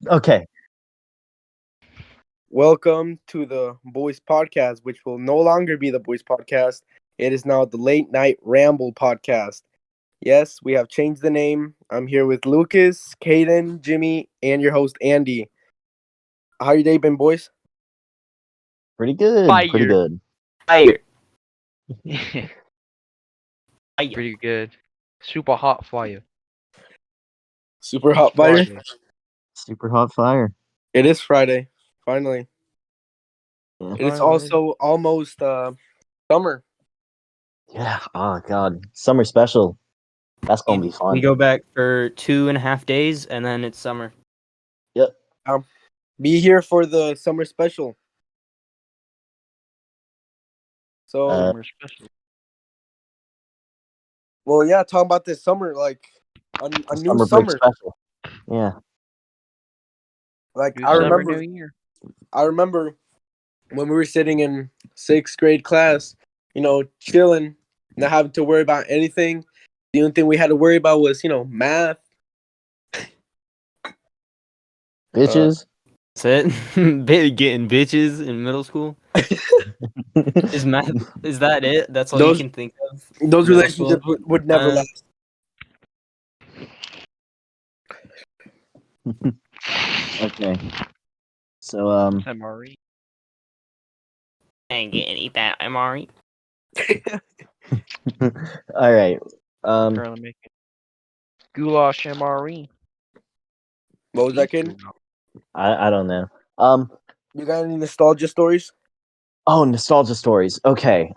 Okay. Welcome to the Boys Podcast, which will no longer be the Boys Podcast. It is now the Late Night Ramble Podcast. Yes, we have changed the name. I'm here with Lucas, Caden, Jimmy, and your host, Andy. How your day been, boys? Pretty good. Fire. Pretty good. Fire. Pretty good. Super hot fire. Super hot fire. Friday. Super hot fire. It is Friday, finally. Yeah. It is also almost summer. Yeah. Oh god. Summer special. That's gonna be fun. We go back for 2.5 days, and then it's summer. Yep. Be here for the summer special. So, Summer special. well, yeah, talk about this summer, like a new Summer break summer. special. Yeah. Like New I summer, remember, new year. when we were sitting in 6th grade class, chilling, not having to worry about anything. The only thing we had to worry about was, math. Bitches. That's it. Getting bitches in middle school. Is math? Is that it? That's all Those- you can think of. Those Middle relationships school. would never last. Okay. So MRE. Ain't getting eat that MRE. all right. Currently making goulash MRE. What was that, kid? I don't know. You got any nostalgia stories? Oh, nostalgia stories. Okay.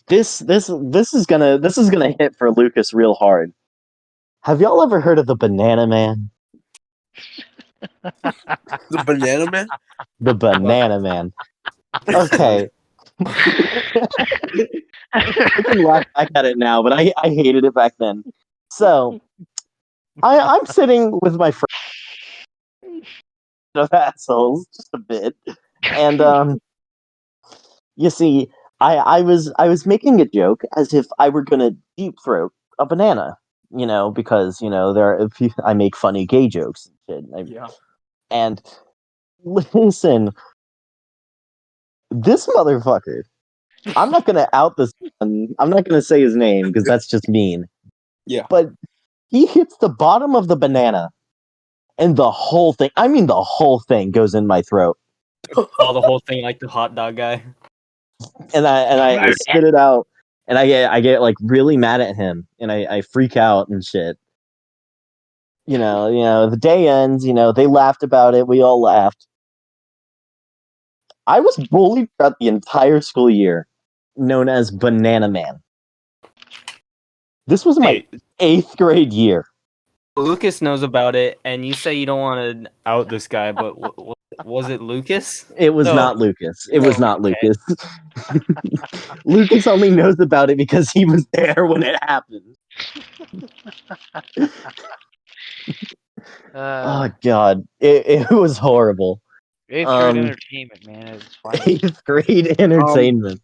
This is gonna hit for Lucas real hard. Have y'all ever heard of the Banana Man? The Banana Man? The Banana Man. Okay. I can laugh back at it now, but I hated it back then. So I'm sitting with my friend of assholes just a bit. And you see, I was making a joke as if I were gonna deep throat a banana, because I make funny gay jokes and shit. Yeah. And listen, this motherfucker. I'm not gonna out this one. I'm not gonna say his name because that's just mean. Yeah. But he hits the bottom of the banana, and the whole thing. I mean, the whole thing goes in my throat. All the whole thing, like the hot dog guy. And I spit it out, and I get like really mad at him, and I freak out and shit. The day ends. They laughed about it. We all laughed. I was bullied throughout the entire school year, known as Banana Man. This was my 8th grade year. Lucas knows about it, and you say you don't want to out this guy, but was it Lucas? It was No. not Lucas. It was not okay. Lucas. Lucas only knows about it because he was there when it happened. Oh god, it was horrible. 8th grade entertainment, man. It's fine. 8th grade entertainment.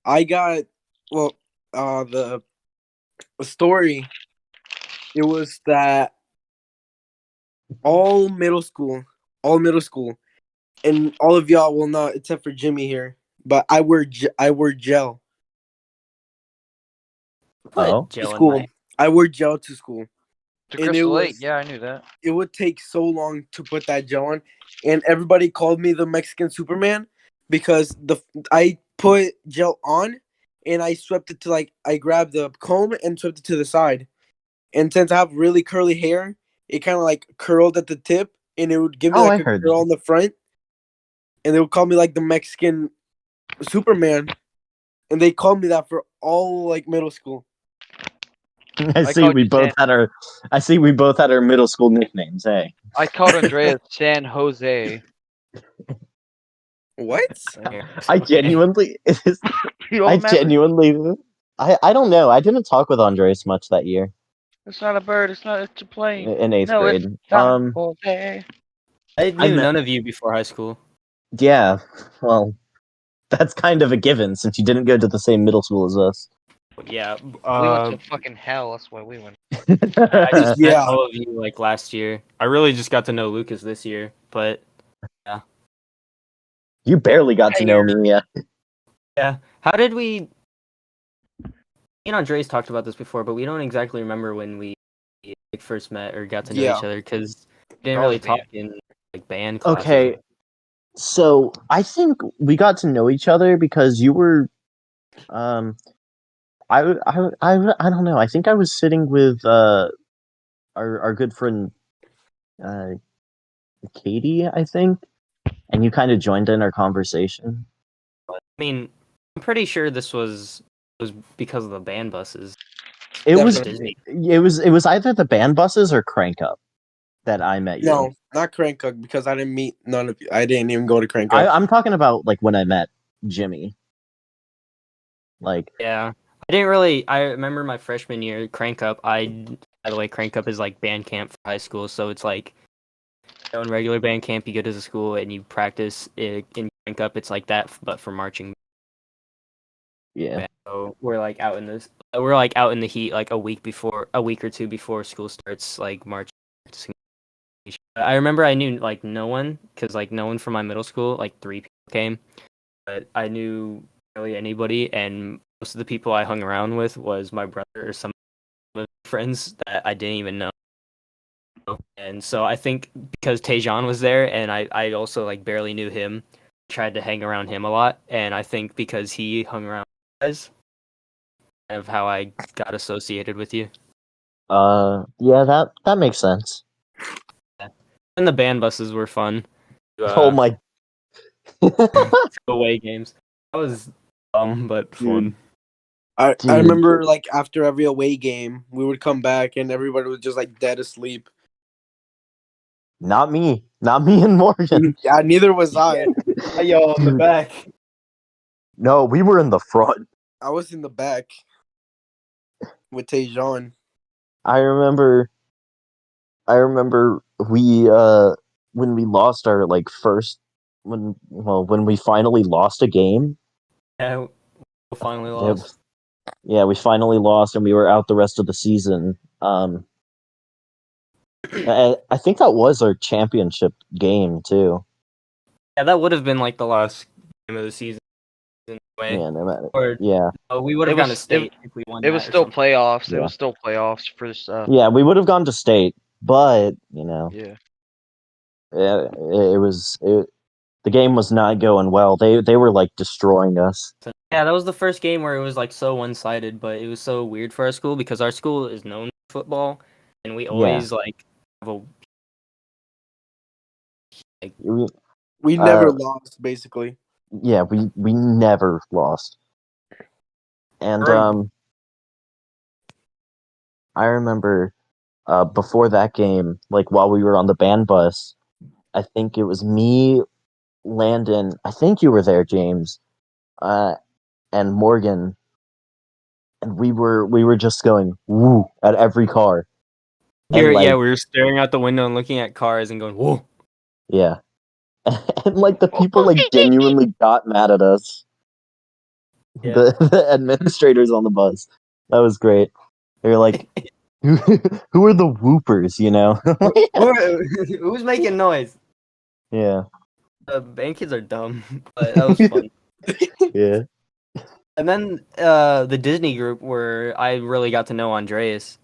I got, the story, it was that all middle school, and all of y'all will not, except for Jimmy here, but I wear gel Oh. to school. I wear gel to school. To And it Crystal Lake. was- Yeah, I knew that. It would take so long to put that gel on, and everybody called me the Mexican Superman because I put gel on and I swept it to I grabbed the comb and swept it to the side, and since I have really curly hair, it kind of curled at the tip, and it would give me I a heard curl on the front, and they would call me the Mexican Superman, and they called me that for all middle school. I see called we you both had our middle school nicknames. Hey, I called Andreas San Jose. What? I genuinely, You don't I remember? genuinely, I don't know. I didn't talk with Andres much that year It's not a bird. It's a plane. in 8th No, grade. it's San Jose. I I knew met- none of you before high school. Yeah, well, that's kind of a given since you didn't go to the same middle school as us. Yeah. We went to fucking hell. That's why we went. I just met Yeah. all of you like last year. I really just got to know Lucas this year, but You barely got to know me yet. yeah. How did we? Me and Andres talked about this before, but we don't exactly remember when we like, first met or got to know Yeah. each other because we didn't That was really talk in like band classes. Okay, so I think we got to know each other because you were, I don't know. I think I was sitting with our good friend uh Katie, I think, and you kind of joined in our conversation. I mean, I'm pretty sure this was because of the band buses. It was Disney. it was either the band buses or Crank Up that I met you. No, not Crank Cook because I didn't meet none of you. I didn't even go to Crank Up. I'm talking about like when I met Jimmy. Like, Yeah, I didn't really. I remember my freshman year, Crank Up. By the way, Crank Up is like band camp for high school, so it's like in regular band camp, you go to the school and you practice it. In Crank Up, it's like that, but for marching. yeah, So we're like out in this. We're like out in the heat, like a week or two before school starts, like marching. I remember I knew like no one because like no one from my middle school, like 3 people came, but I knew barely anybody, and most of the people I hung around with was my brother or some of my friends that I didn't even know. And so I think because Tejan was there, and I also like barely knew him, tried to hang around him a lot, and I think because he hung around with you guys, kind of how I got associated with you. yeah, that makes sense. And the band buses were fun. Oh my. Away games. That was dumb but fun. I Dude. remember like after every away game, we would come back and everybody was just like dead asleep. Not me and Morgan. Yeah, neither was I. Yo, on the Dude. back. No, we were in the front. I was in the back with Tejan. I remember we when we lost our like first when we finally lost a game. Yeah, we finally That- lost. Yeah, we finally lost and we were out the rest of the season. I think that was our championship game too. Yeah, that would have been like the last game of the season in a way. Yeah, no matter. Or Yeah, we would have It was- gone to state if we won. It was that or still something. playoffs. Yeah. It was still playoffs for this. yeah, we would have gone to state, but you know, Yeah. it was the game was not going well. They were like destroying us. Yeah, that was the first game where it was like so one-sided, but it was so weird for our school because our school is known for football, and we always like have a We never lost, basically. Yeah, we never lost. And I remember before that game, like while we were on the band bus, I think it was me, Landon, I think you were there, James, and Morgan, and we were just going woo at every car. And, yeah, like, we were staring out the window and looking at cars and going, "Whoa!" yeah. And like the people like genuinely got mad at us. Yeah. The administrators on the bus. That was great. They were like, who are the whoopers, you know? Who's making noise? Yeah. Band kids are dumb, but that was fun. Yeah. And then the Disney group where I really got to know Andreas.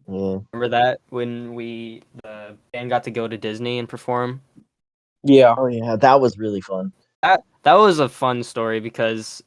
Yeah. Remember that when the band got to go to Disney and perform? Yeah. Oh yeah, that was really fun. That was a fun story because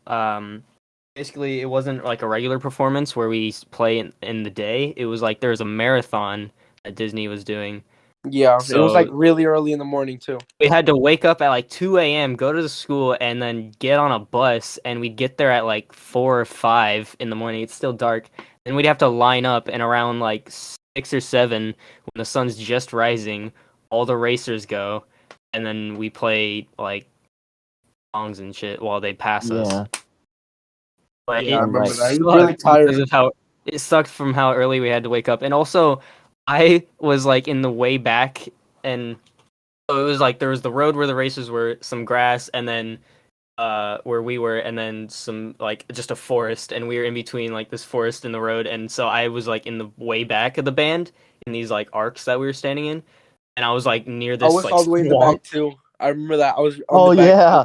basically it wasn't like a regular performance where we play in the day. It was like there was a marathon that Disney was doing. Yeah. It was So- like really early in the morning too. We had to wake up at like 2 a.m., go to the school, and then get on a bus, and we'd get there at like 4 or 5 in the morning. It's still dark. Then we'd have to line up, and around like 6 or 7, when the sun's just rising, all the racers go, and then we play like songs and shit while they pass us. Yeah. But Yeah, I remember like, that. It was sucked really tired. because of how it sucked from how early we had to wake up, and also I was like in the way back, and so it was like there was the road where the races were, some grass, and then where we were, and then some like just a forest, and we were in between like this forest and the road, and so I was like in the way back of the band in these like arcs that we were standing in, and I was like near I this was like all the way in the swamp. back too. I remember that. I was on Oh the back. yeah.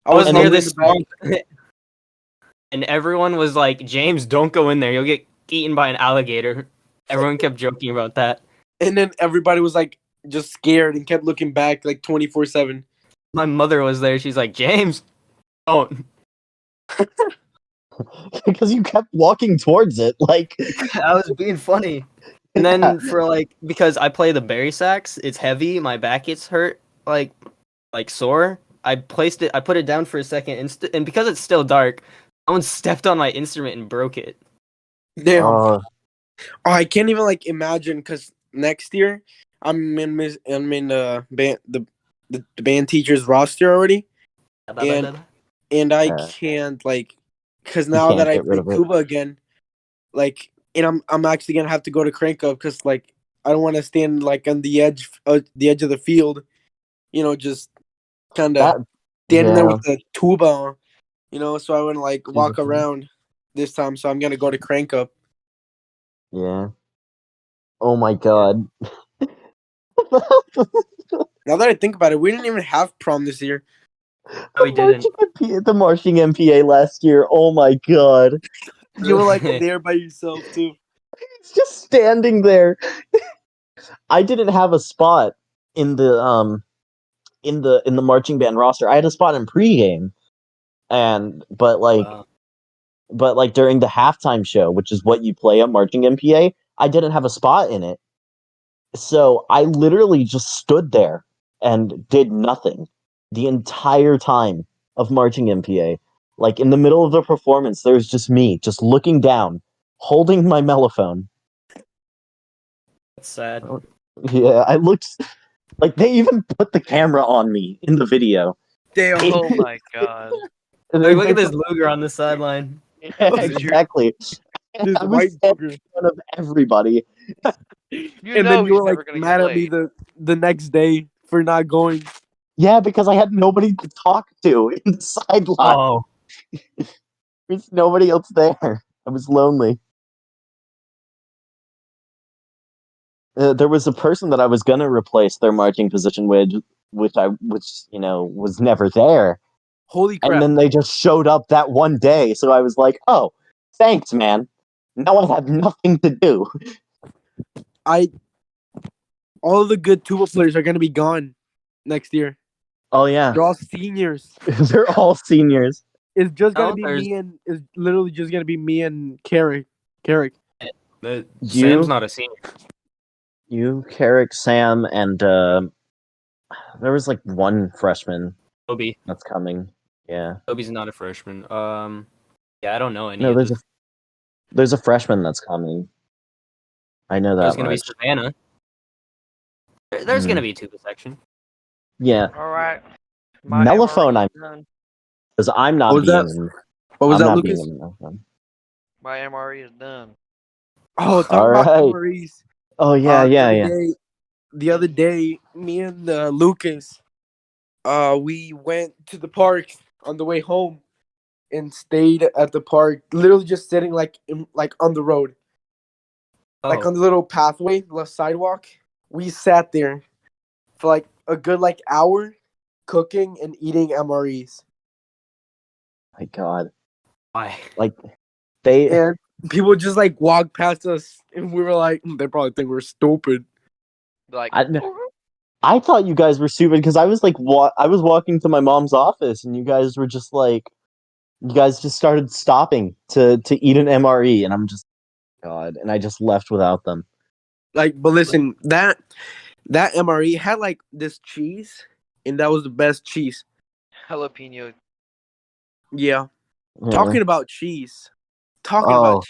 I was all near the way in this the back. swamp, and everyone was like, "James, don't go in there. You'll get eaten by an alligator." Everyone kept joking about that. And then everybody was like just scared and kept looking back like 24/7. My mother was there. She's like, "James, don't." Because you kept walking towards it, like. I was being funny. And then for like because I play the berry sax, it's heavy. My back gets hurt, like sore. I put it down for a second, and because it's still dark, someone stepped on my instrument and broke it. Damn. Oh, I can't even like imagine because next year I'm in band the band teacher's roster already, and I Yeah. can't like because You now can't that I get rid play of it. tuba again, like, and I'm actually gonna have to go to crank up because like I don't want to stand like on the edge of the field, just kind of That standing there yeah. with the tuba on, so I want to like walk Mhm. around this time. So I'm gonna go to crank up. Yeah. Oh my god. Now that I think about it, we didn't even have prom this year. No, we didn't. The marching MPA last year. Oh my god. You were like there by yourself too. It's just standing there. I didn't have a spot in the marching band roster. I had a spot in pregame, Wow. but like during the halftime show, which is what you play at marching MPA, I didn't have a spot in it. So I literally just stood there and did nothing the entire time of marching MPA. Like in the middle of the performance, there's just me, just looking down, holding my mellophone. That's sad. Yeah, I looked like they even put the camera on me in the video. Damn. Oh my god. Like, look at this Luger on the sideline. Yeah, exactly. This I was white standing booger. in front of everybody. You And know then you he's were like never gonna mad get at me laid. the next day for not going. Yeah, because I had nobody to talk to in the sideline. Oh, There's nobody else there. I was lonely. There was a person that I was gonna replace their marching position with, which was never there, Holy and crap. then they just showed up that one day. So I was like, "Oh, thanks, man. Now I have nothing to do." All the good tuba players are gonna be gone next year. Oh yeah, They're all seniors. they're all seniors. It's just gonna no, be there's me and it's literally just gonna be me and Carrick. Sam's not a senior. You, Carrick, Sam, and there was like one freshman Toby. that's coming. Yeah. Toby's not a freshman. Yeah, I don't know any No, of this. there's a freshman that's coming. I know There's that gonna be much. Savannah. There's Mm. gonna be a tuba section. Yeah. Alright. Mellophone, MRE I'm is done. because I'm not What was being. that? What was I'm that, not Lucas? being in mellophone. My MRE is done. Oh, talking All about right. MREs. Oh yeah, yeah. The other day, me and Lucas, we went to the park on the way home and stayed at the park, literally just sitting like on the road, like Oh, on the little pathway, the sidewalk. We sat there for like a good like hour, cooking and eating MREs, My God, why? like they. and people just like walked past us, and we were like, they probably think we're stupid. Like, I thought you guys were stupid because I was like, I was walking to my mom's office, and you guys were just like, you guys just started stopping to eat an MRE, and I'm just, God, and I just left without them. Like, but listen, that MRE had like this cheese, and that was the best cheese. jalapeno. Yeah. Yeah. Talking about cheese. Oh.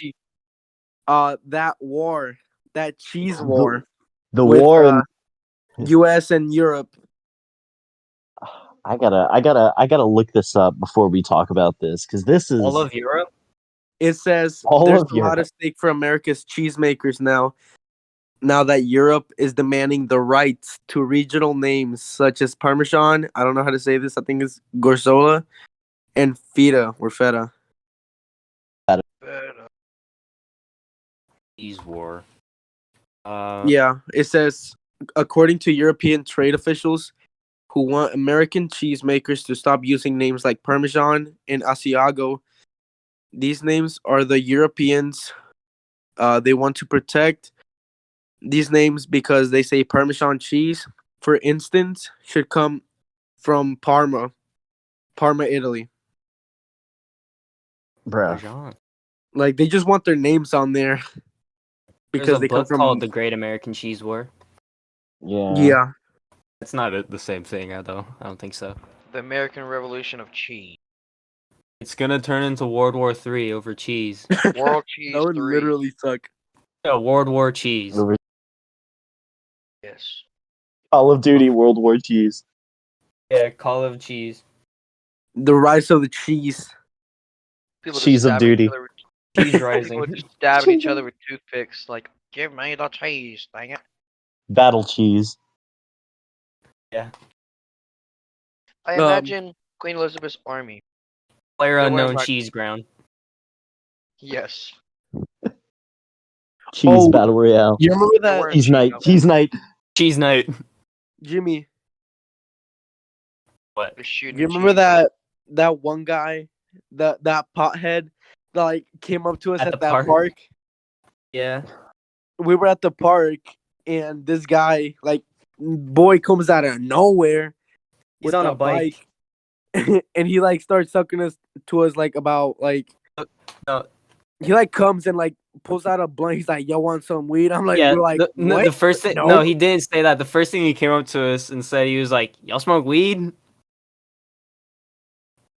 That cheese war The with war in. US and Europe. I gotta look this up before we talk about this because this is All of Europe? It says all there's of a lot Europe. of stake for America's cheesemakers now. Now that Europe is demanding the rights to regional names such as Parmesan, I don't know how to say this, I think it's Gorzola, and feta or feta. Cheese war. Yeah, it says according to European trade officials who want American cheesemakers to stop using names like Parmesan and Asiago. These names are the Europeans. They want to protect these names because they say Parmesan cheese, for instance, should come from Parma, Italy. Bruh. Parmesan. Like they just want their names on there There's because a they come book called from. The Great American Cheese War. Yeah. Yeah, It's not the same thing, though. I don't think so. The American Revolution of Cheese. It's gonna turn into World War III over cheese. World Cheese that would 3. literally suck. Yeah, World War cheese. Over Yes. Call of Duty World War cheese. Yeah, Call of Cheese. The rise of the cheese. People just Cheese of stabbing each duty. other with- Cheese rising. People just stabbing each other with toothpicks. Like, give me the cheese, dang it. Battle cheese. Yeah. I imagine Queen Elizabeth's army. Player They're unknown wearing, like- cheese ground. Yes. Cheese battle royale. You remember They're that, wearing Cheese night. outfits. Cheese night. Cheese night. Jimmy? What? They're shooting You at remember cheese. that one guy, that pothead that like came up to us At at the that park? park? Yeah. We were at the park and this guy, like, boy comes out of nowhere He's with on a bike. and he like starts sucking us to us like about like No. he like comes and like pulls out a blunt. He's like, "Yo, want some weed?" I'm like, Yeah, we're like, what? the first thing. No. No, he didn't say that. The first thing he came up to us and said, he was like, "Y'all smoke weed?"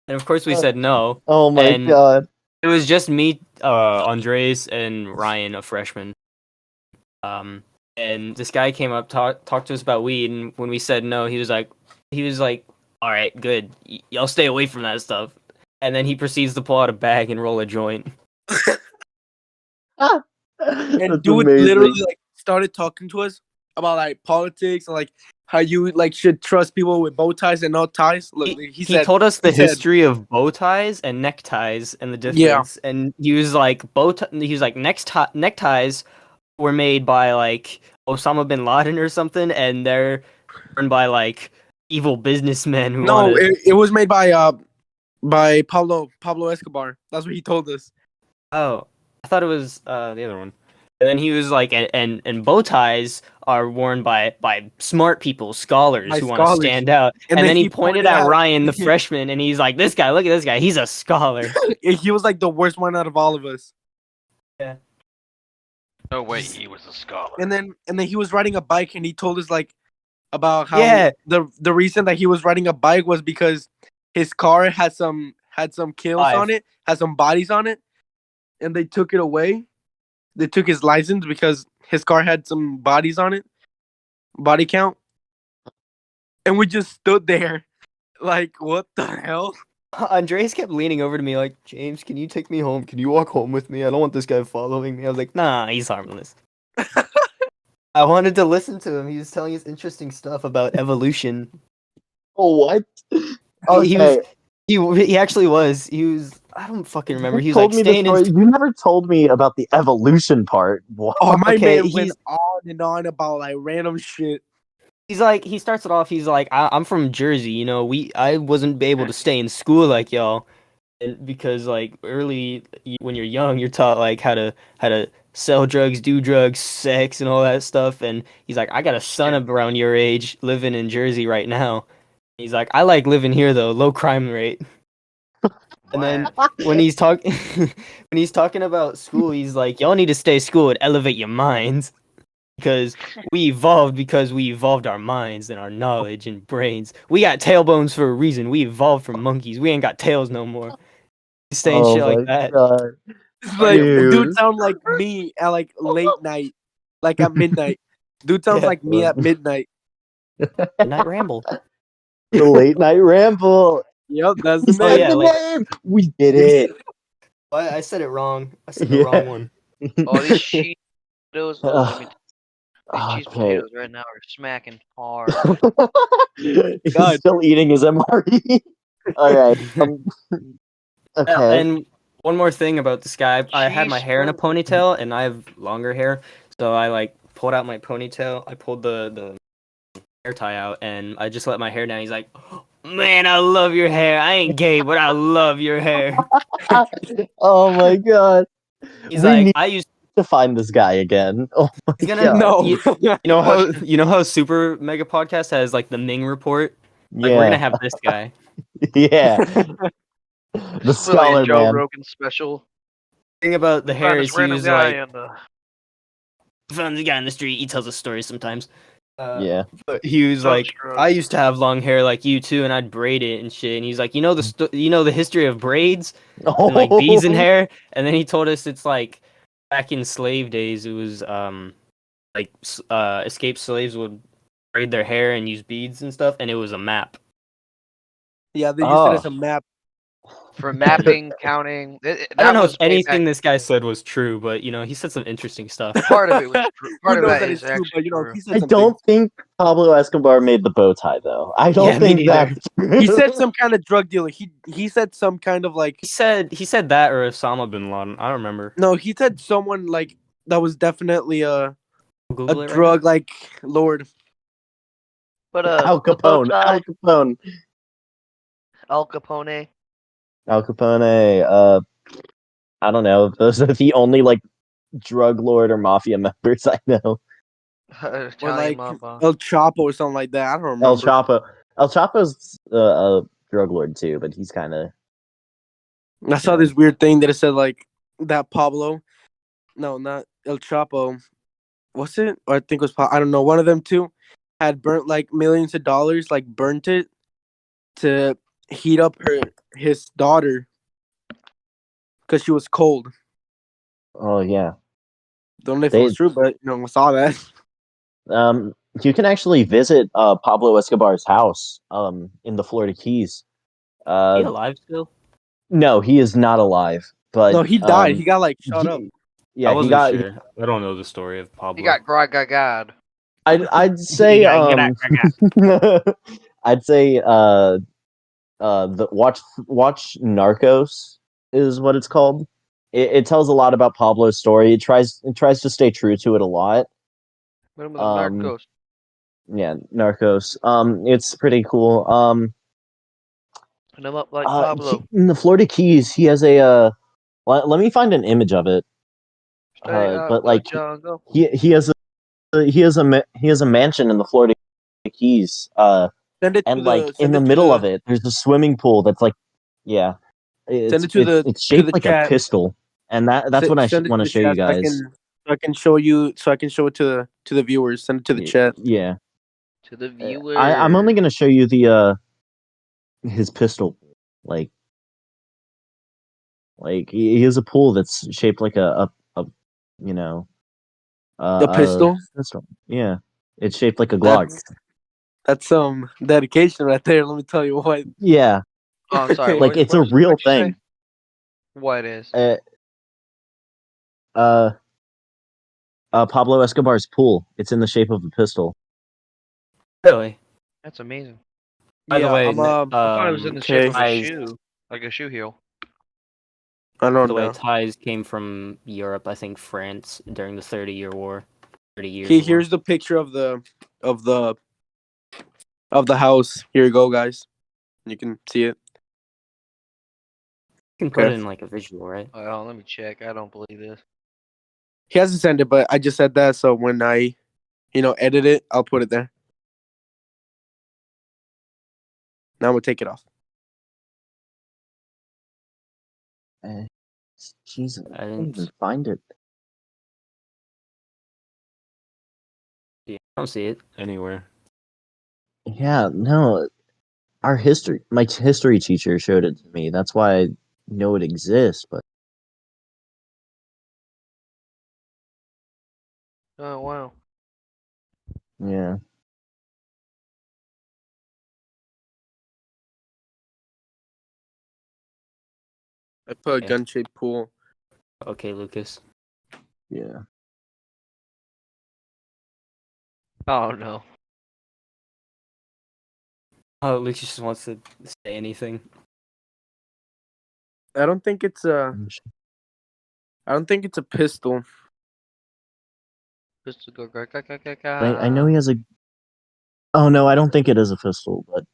And of course we said no. Oh my And- god. It was just me, Andres, and Ryan, a freshman. And this guy came up, talked to us about weed, and when we said no, he was like, "All right, good. Y'all stay away from that stuff." And then he proceeds to pull out a bag and roll a joint. And That's dude amazing. literally like started talking to us about like politics and like how you like should trust people with bow ties and no ties. Look, He said told us the he said- history of bow ties and neckties and the difference. And he was like, neckties were made by like Osama bin Laden or something, and they're worn by like evil businessmen who no, wanna... it was made by Pablo Escobar. That's what he told us. Oh, I thought it was the other one. And then he was like, and bow ties are worn by smart people, scholars By who want to scholars. stand out. And And then then he he pointed pointed at out- Ryan, the freshman, and he's like, "This guy, look at this guy. He's a scholar." He was like the worst one out of all of us. No way, he was a scholar. And then he was riding a bike and he told us like about how Yeah. the reason that he was riding a bike was because his car had some kills Five. on it, had some bodies on it, and they took it away. They took his license because his car had some bodies on it, body count. And we just stood there like, what the hell? Andres kept leaning over to me like, "James, can you take me home? Can you walk home with me? I don't want this guy following me." I was like, "Nah, he's harmless." I wanted to listen to him. He was telling us interesting stuff about evolution. Oh, what? He Okay. He actually was. He was. I don't fucking remember. He was told like me the staying story. in. You never told me about the evolution part. What? Oh, my Okay, man went he's- on and on about like random shit. He's like, he starts it off. He's like, I'm from Jersey. You know, I wasn't able to stay in school like y'all, and because like early when you're young, you're taught like how to sell drugs, do drugs, sex, and all that stuff. And he's like, I got a son around your age living in Jersey right now. He's like, I like living here though, low crime rate. And then when he's talking about school, he's like, y'all need to stay school and elevate your minds. Because we evolved our minds and our knowledge and brains. We got tailbones for a reason. We evolved from monkeys. We ain't got tails no more. Saying Oh shit my like that. god. It's like Dude. dude sound like me at like late night, like at midnight. Dude sounds Yeah. like me at midnight. Night ramble. The late night ramble. Yep, that's the Is name. that yeah, the like- name? We did it. I said it wrong. I said the Yeah. wrong one. Oh, these cheese potatoes. Oh, let me these cheese Okay. potatoes right now are smacking hard. He's God. still eating his MRE. All right. Okay. And one more thing about this guy, I had my hair in a Cheese ponytail, and I have longer hair, so I like pulled out my ponytail. I pulled the hair tie out, and I just let my hair down. He's like, "Man, I love your hair. I ain't gay, but I love your hair." Oh my god. He's We like, need "I used." to find this guy again. Oh my He's gonna. god. No. You know how Super Mega Podcast has like the Ming report. Like we're gonna Yeah. have this guy. Yeah. The It's really a scholar Joe man. Rogan special. Thing about the We hair found this is he random was guy like, and found the guy in the street. He tells us stories sometimes. Yeah. But he was like, drugs. I used to have long hair like you too, and I'd braid it and shit. And he's like, you know the history of braids and like beads in hair. And then he told us it's like back in slave days, it was escaped slaves would braid their hair and use beads and stuff, and it was a map. Yeah, they used it as Oh. a map. for mapping, counting. I That don't know was if way anything back. this guy said was true, but you know he said some interesting stuff. Part of it was true. Part Who of knows that that is it's true? actually But true. he said I something. don't think Pablo Escobar made the bow tie though. I don't Yeah, me think neither. that's true. He said some kind of drug dealer. He said some kind of like He said that or Osama bin Laden. I don't remember. no. He said someone like that was definitely a Google it right drug like lord. But Al the bow Capone. tie, Al Capone. Al Capone, Al Capone. I don't know. Those are the only like drug lord or mafia members I know. Or Italian like mob. El Chapo or something like that. I don't remember. El Chapo. El Chapo's a drug lord too, but he's kind of I saw this weird thing that it said like that Pablo. No, not El Chapo. What's it? Or I think it was I don't know. One of them two had burnt like millions of dollars, like burnt it to heat up his daughter because she was cold. Oh yeah. Don't know if it was true, but I saw that. You can actually visit Pablo Escobar's house in the Florida Keys. Is he alive still? No, he is not alive. But No, he died. He got like shot up. Yeah, I wasn't sure. I don't know the story of Pablo. He got God. I'd say I'd say the watch Narcos is what it's called. It tells a lot about Pablo's story. It tries to stay true to it a lot. What about the Narcos? Yeah, Narcos. It's pretty cool. Put him up like Pablo. In the Florida Keys, he has a let me find an image of it. But like he has a mansion in the Florida Keys. Send it And like in the middle of it, there's a swimming pool that's like, yeah, it's shaped like a pistol, and that's what I want to show you guys. I can show it to the viewers. Send it to the chat. Yeah, to the viewers. I'm only gonna show you the his pistol, like he has a pool that's shaped like a The pistol. pistol. Yeah, it's shaped like a Glock. That's some dedication right there. Let me tell you what. Yeah. Oh, I'm sorry. Like it's a real thing. What is? Pablo Escobar's pool. It's in the shape of a pistol. Really? That's amazing. By the way, I thought it was in the shape of a ties, shoe, like a shoe heel. I don't the way know. ties came from Europe, I think France during the 30-year war. 30 years. Okay, here's the picture of the house. Here you go, guys. You can see it. You can put it in like a visual, right? Oh, let me check. I don't believe this. He hasn't sent it, but I just said that, so when I, edit it, I'll put it there. Now I'm gonna take it off. Jesus, I I didn't didn't even find it. I don't see it anywhere. Yeah, no. My history teacher showed it to me. That's why I know it exists, but Oh wow. yeah. I put a gun-shaped pool. Okay, Lucas. Yeah. Oh no. Oh, Lucas just wants to say anything. I don't think it's a pistol. I know he has a. Oh no, I don't think it is a pistol, but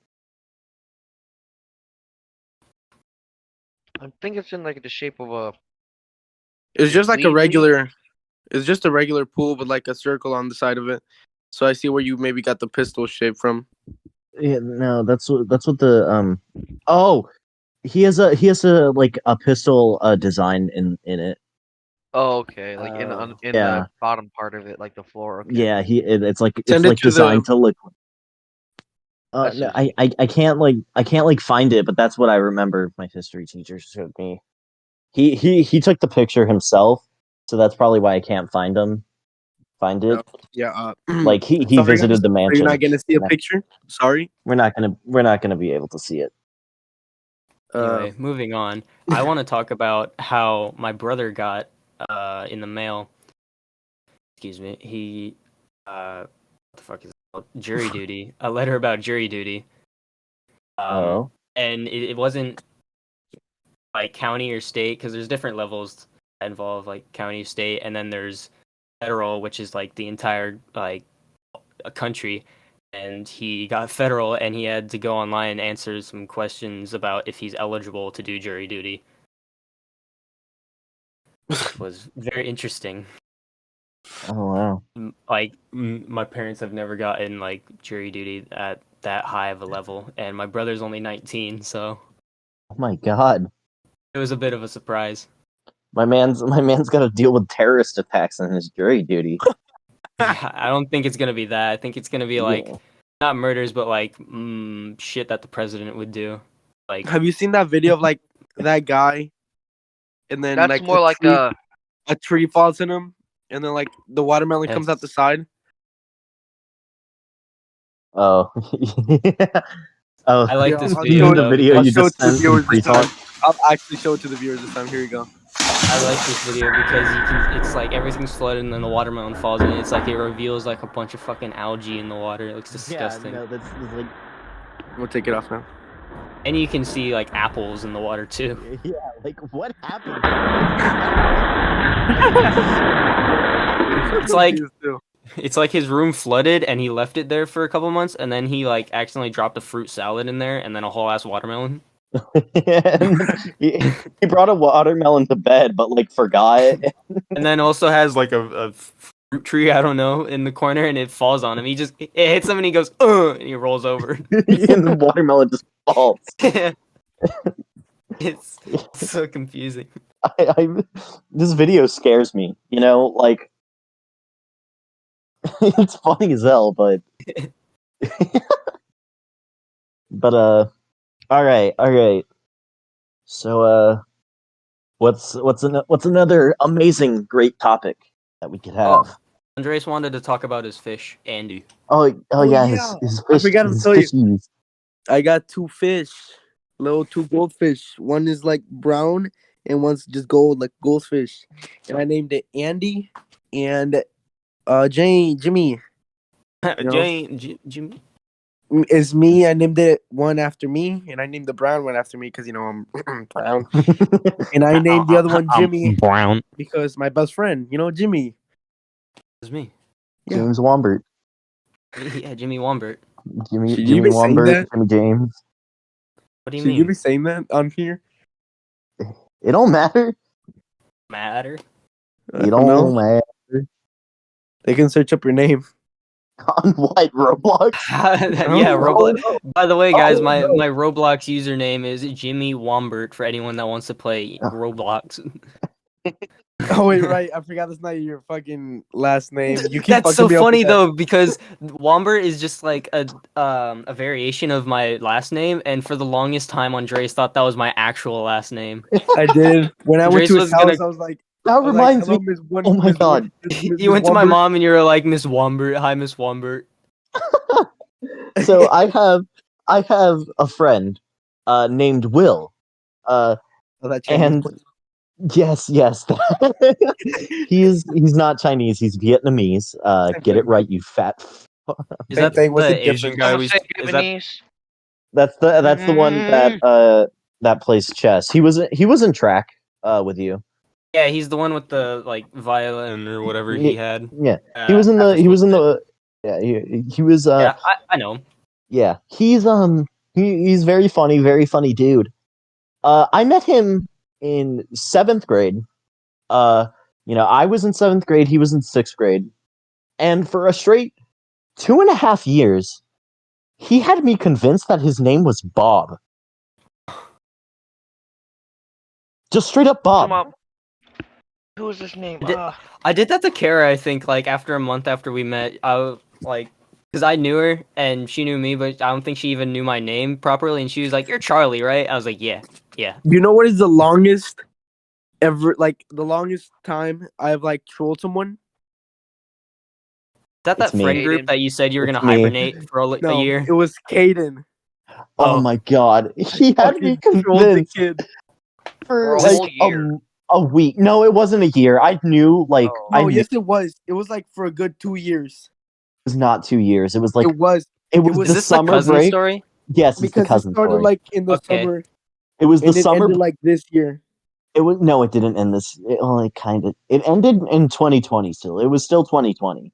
I think it's in like the shape of a. It's just like a Ouija? regular. It's just a regular pool with like a circle on the side of it. So I see where you maybe got the pistol shape from. yeah, no, that's what the. Oh, he has a like a pistol design in it. Oh, okay. Like Oh. in Yeah. the bottom part of it, like the floor. Okay. Yeah, it's like Send it's it like to the- designed to look. That's No, what you I can't like find it, but that's what I remember my history teacher showed me. He took the picture himself, so that's probably why I can't find it. Yeah. Like he Sorry, visited guys. the So you're mansion. not gonna see a picture. Sorry. We're not gonna be able to see it. Anyway, moving on. I want to talk about how my brother got in the mail. Excuse me. He what the fuck is it called? Jury duty. A letter about jury duty. Oh. And it wasn't like county or state because there's different levels that involve like county, state, and then there's federal, which is like the entire like a country. And he got federal, and he had to go online and answer some questions about if he's eligible to do jury duty. Which was very interesting. Oh wow. Like my parents have never gotten like jury duty at that high of a level, and my brother's only 19, so Oh my god. it was a bit of a surprise. My man's got to deal with terrorist attacks on his jury duty. I don't think it's gonna be that. I think it's gonna be like Yeah. not murders, but like shit that the president would do. Like, Have you seen that video of like that guy, and then That's like more like a tree falls in him, and then like the watermelon comes out the side? Oh. Oh. I like Yeah, this I'll video show it- though. video I'll you show just it to the sent viewers from this time. Pre-Talk. I'll actually show it to the viewers this time. Here you go. I like this video because you can. It's like everything's flooded and then the watermelon falls in. It's like it reveals like a bunch of fucking algae in the water. It looks disgusting. Yeah, no, that's like We'll take it off now. And you can see like apples in the water too. yeah, like what happened? It's like it's like his room flooded and he left it there for a couple months and then he like accidentally dropped a fruit salad in there and then a whole ass watermelon. he brought a watermelon to bed, but like forgot. And then also has like a fruit tree, I don't know, in the corner and it falls on him. It hits him and he goes, and he rolls over. And the watermelon just falls. It's so confusing. This video scares me. You know, like it's funny as hell, but all right. So what's another amazing great topic that we could have? Oh, Andres wanted to talk about his fish, Andy. Oh yeah, yeah. his I fish. forgot to his tell you. fishies. I got two fish, two goldfish. One is like brown, and one's just gold, like goldfish. And I named it Andy and Jimmy. Jimmy. Is me. I named it one after me, and I named the brown one after me because I'm brown. And I named the other one Jimmy Brown. because my best friend, Jimmy. It's me. Yeah. James Wambert. Yeah, Jimmy Wambert. Jimmy Should you be saying Wambert. that? Jimmy James. What do you Should mean? you be saying that on here? It don't matter. Matter? I It don't know. don't matter. They can search up your name. On what, Roblox? Yeah, Roblox. By the way, guys, Oh, my no. Roblox username is Jimmy Wambert for anyone that wants to play Roblox. Oh wait, right. I forgot that's not your fucking last name. You keep That's so fucking me up with funny that. though because Wambert is just like a variation of my last name, and for the longest time, Andres thought that was my actual last name. I did. When I went Andres to his was house, gonna- I was like, That reminds me. "Hello, Miss One." Oh my Miss God. One- Miss You went to my Wambert." mom and you were like, Miss Wambert. Hi, Miss Wambert. So I have a friend named Will. Oh, that Chinese And boy. yes. he's not Chinese, he's Vietnamese. Get it right, you fat Is that Bang, what's the the Asian difference? guy I'm we? gonna say Is that Vietnamese. That's the one that plays chess. He was in track with you. Yeah, he's the one with the like violin or whatever he had. Yeah, he was in the yeah he was Yeah, I know him. yeah he's very funny dude. I met him in 7th grade. I was in 7th grade, he was in 6th grade, and for a straight 2.5 years, he had me convinced that his name was Bob. Just straight up Bob. Come on. Who is this name? I did that to Kara, I think, like, after a month after we met. I was, like, because I knew her, and she knew me, but I don't think she even knew my name properly, and she was like, "You're Charlie, right?" I was like, yeah. You know what is the longest ever? Like the longest time I've like trolled someone? Is that It's me. friend group Aiden. that you said you were It's gonna me. hibernate for a No, year? it was Caden. Oh my god, he had me Fucking trolled the convinced kid. for For a like whole year. a week. No, it wasn't a year. I knew like Oh. I No, knew yes, it was. It was like for a good 2 years. it was not 2 years. It was like It was it was was- the Is this the summer cousin break. story? Yes, it's the because it cousin started story. like in the Okay. summer It was the and it summer. ended like this year. It was no, it didn't end this. It only kind of. It ended in 2020. Still, it was still 2020.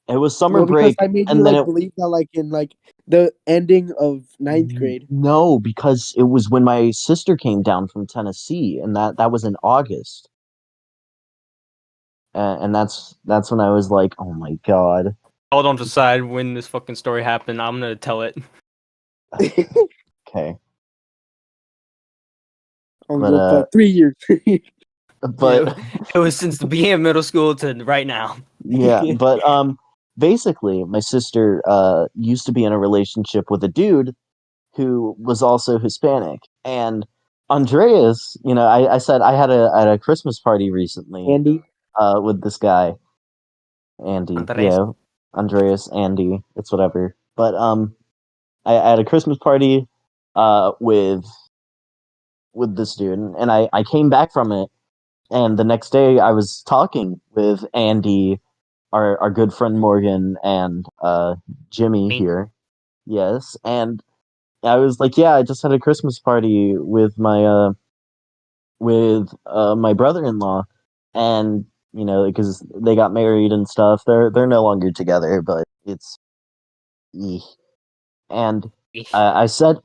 It was summer No, because break, I made you and then like it. believe that like in like the ending of 9th grade. No, because it was when my sister came down from Tennessee, and that was in August, and that's when I was like, oh my god. Y'all don't decide when this fucking story happened. I'm gonna tell it. Okay, I'm But, going for 3 years. but It was since the beginning of middle school to right now. yeah, but basically, my sister used to be in a relationship with a dude who was also Hispanic, and Andreas, I said I had a Christmas party recently Andy. with this guy, Andy. Andres. Yeah, Andreas, Andy, it's whatever. But I had a Christmas party with this dude, and I came back from it, and the next day I was talking with Andy, our good friend Morgan, and Jimmy Me. here. Yes, and I was like, yeah, I just had a Christmas party with my brother-in-law, and because they got married and stuff, they're no longer together, but it's eeh. And I said,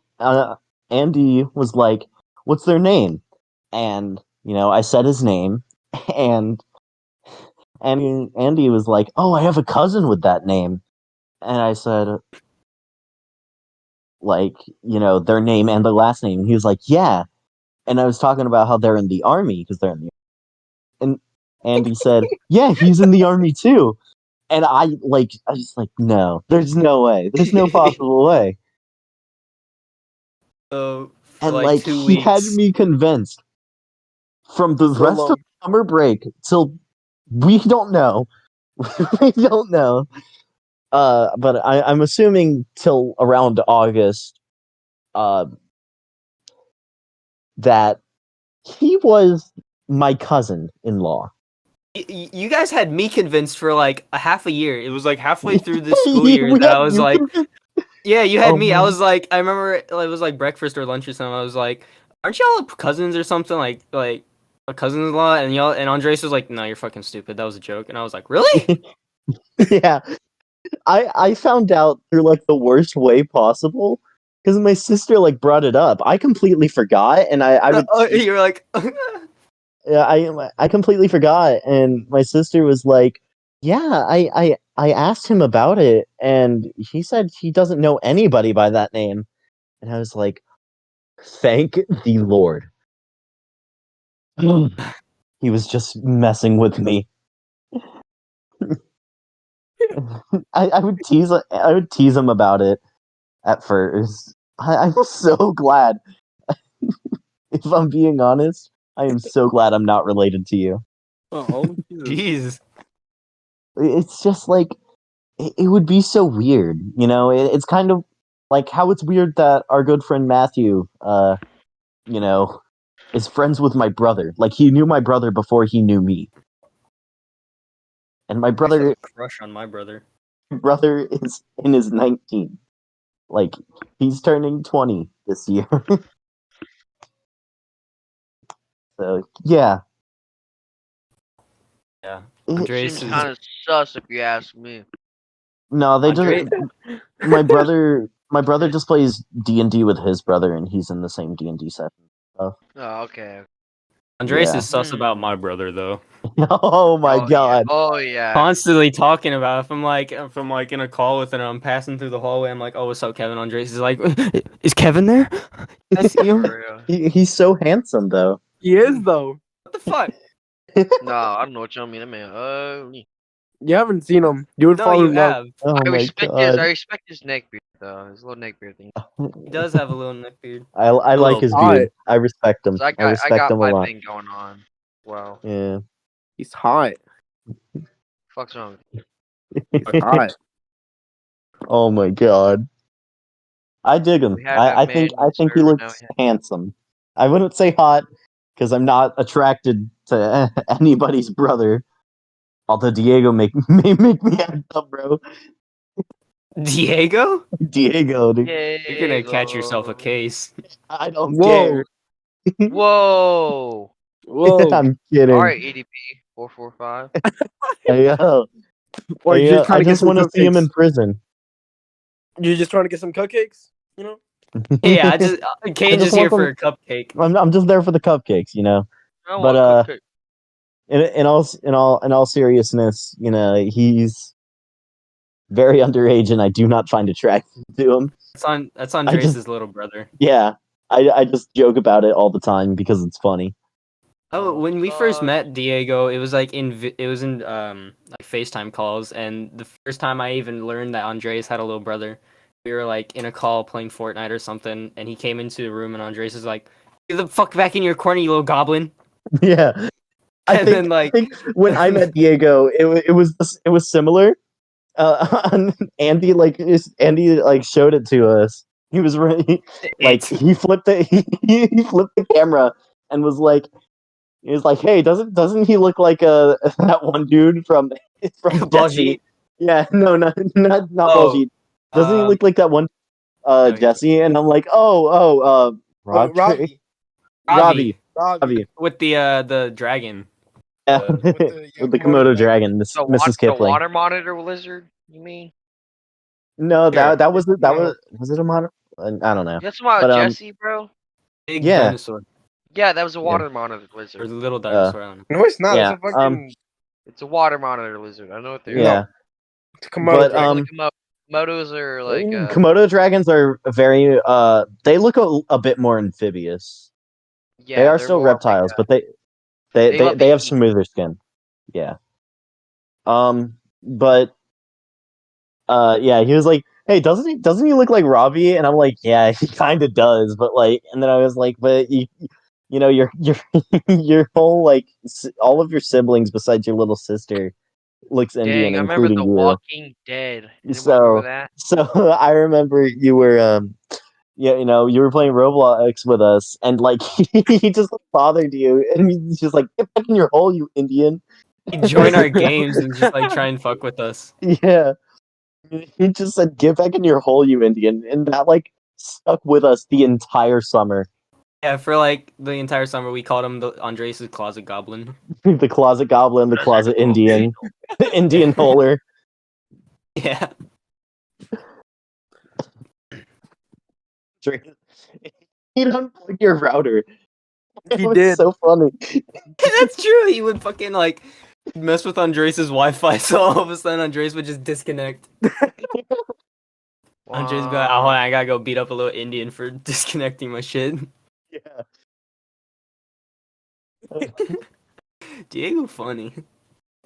Andy was like, "What's their name?" And I said his name, and Andy was like, "Oh, I have a cousin with that name," and I said, like, their name and the last name. And he was like, "Yeah." And I was talking about how they're in the army because they're in the and Andy said, "Yeah, he's in the army too." And I just like, no, there's no way, there's no possible way. For And like 2 he had weeks. me convinced from the So rest long. of summer break till we don't know, we don't know. But I'm assuming till around August, uh, that he was my cousin-in-law. You guys had me convinced for like a half a year. It was like halfway through this school We year that had I was you like, convinced. yeah, you had Oh me. I my- was like, I remember it was like breakfast or lunch or something. I was like, aren't y'all cousins or something? Like a cousin-in-law? And y'all and Andres was like, no, you're fucking stupid. That was a joke. And I was like, really? Yeah, I found out through like the worst way possible because my sister like brought it up. I completely forgot, and I would You were like, yeah, I completely forgot, and my sister was like, "Yeah, I asked him about it, and he said he doesn't know anybody by that name." And I was like, "Thank the Lord." He was just messing with me. I would tease him about it at first. I'm so glad. If I'm being honest, I am so glad I'm not related to you. Oh, jeez. It's just like it would be so weird, It's kind of like how it's weird that our good friend Matthew, you know, is friends with my brother. Like he knew my brother before he knew me, and my I used to have brother a crush on my brother. is in his 19. Like he's turning 20 this year. So yeah. Yeah. It- Andres Seems is kind of sus if you ask me. no, they Andre- just my brother just plays D&D with his brother, and he's in the same D&D session. So, Oh, okay. Andres yeah. is sus about my brother though. Oh my Oh, god. Yeah. Oh yeah. Constantly talking about it. If I'm in a call with him and I'm passing through the hallway, I'm like, oh, what's up, Kevin? Andres is like, is Kevin there? Can I see him? For real. He's so handsome though. He is though. What the fuck? No, I don't know what y'all mean. That man ugly. You haven't seen him. You would No, fall you in love. have. Oh I my respect his. god. I respect his neck beard though. His little neck beard thing. He does have a little neck beard. I like little his hot. beard. I respect him. 'Cause I I respect got him a my lot. thing going on. Well, Yeah. He's hot. fuck's wrong. Hot. Oh my god. I dig him. We had that I man think in the he server, now looks we handsome. I wouldn't say hot because I'm not attracted to anybody's brother. Although Diego may make me act up, bro. Diego? Diego, dude. You're gonna catch yourself a case. I don't Whoa. care. Whoa. Whoa. I'm kidding. All right, EDP 445. Hey, yo. Or Hey, you're just I trying to get just some want to see him in cupcakes. prison. You're just trying to get some cupcakes, you know? Yeah, I just Cage just is here want for a cupcake. I'm just there for the cupcakes, you know. I But want cupcake. in all seriousness, you know, he's very underage, and I do not find attractive to him. That's Andres' little brother. Yeah, I just joke about it all the time because it's funny. Oh, when we first God. met Diego, it was like in like FaceTime calls, and the first time I even learned that Andres had a little brother, we were like in a call playing Fortnite or something, and he came into the room, and Andres is like, "Get the fuck back in your corner, you little goblin!" Yeah, And then I think when I met Diego, it was similar. Andy showed it to us. He was really like he flipped it. He flipped the camera and was like, he was like, "Hey, doesn't he look like that one dude from Baljeet. Jesse?" Yeah, no, not Oh, Baljeet. Doesn't he look like that one no, Jesse? And I'm like, Ravi. Ravi. with the dragon. Yeah, With the with the Komodo dragon, The, Mrs. the Kipling. water monitor lizard, you mean? No, Sure. that was it a monitor? I don't know. That's about But, Jesse, bro. Big Yeah. dinosaur. Yeah, that was a Yeah. water monitor Or lizard. the little dinosaur. I don't know. No, it's not. Yeah, It's a fucking It's a water monitor lizard. I know what they're. yeah. it's a Komodo But dragon. Like Komodos are like. Komodo dragons are very they look a bit more amphibious. Yeah, They are they're still more like, reptiles, but they love they to have eat. smoother skin. Yeah. But yeah, he was like, "Hey, doesn't he look like Robbie?" And I'm like, "Yeah, he kind of does." But like, and then I was like, "But you know, your your whole like all of your siblings besides your little sister looks Indian, Dang, I remember including The you." Walking Dead. Anyone remember that? So I remember you were yeah, you know, you were playing Roblox with us, and like he just bothered you, and he's just like, "Get back in your hole, you Indian." He joined our games and just like try and fuck with us. Yeah, he just said, "Get back in your hole, you Indian," and that like stuck with us the entire summer. Yeah, for like the entire summer, we called him the Andres' closet goblin. The closet goblin, the closet Indian, the Indian holer. Yeah. He unplugged your router. It He was did. so funny. That's true. He would fucking like mess with Andres' Wi-Fi, so all of a sudden Andres would just disconnect. Andres would be like, "Oh, hold on, I gotta go beat up a little Indian for disconnecting my shit." Yeah. Diego funny.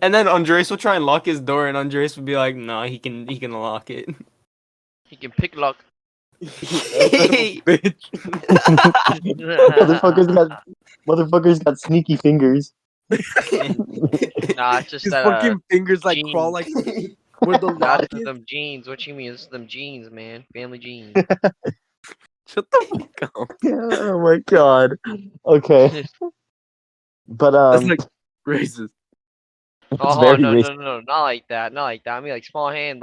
And then Andres would try and lock his door, and Andres would be like, "No, he can lock it." He can pick lock. Bitch. Motherfuckers got sneaky fingers. Nah, it's just His that. fucking fingers like jeans. crawl like where the Nah, lock this is is. them jeans. What you mean? It's them jeans, man. Family jeans. Shut the fuck up. Oh my god. Okay. But That's like racist. it's Oh very no, racist. not like that, not like that. I mean like small hand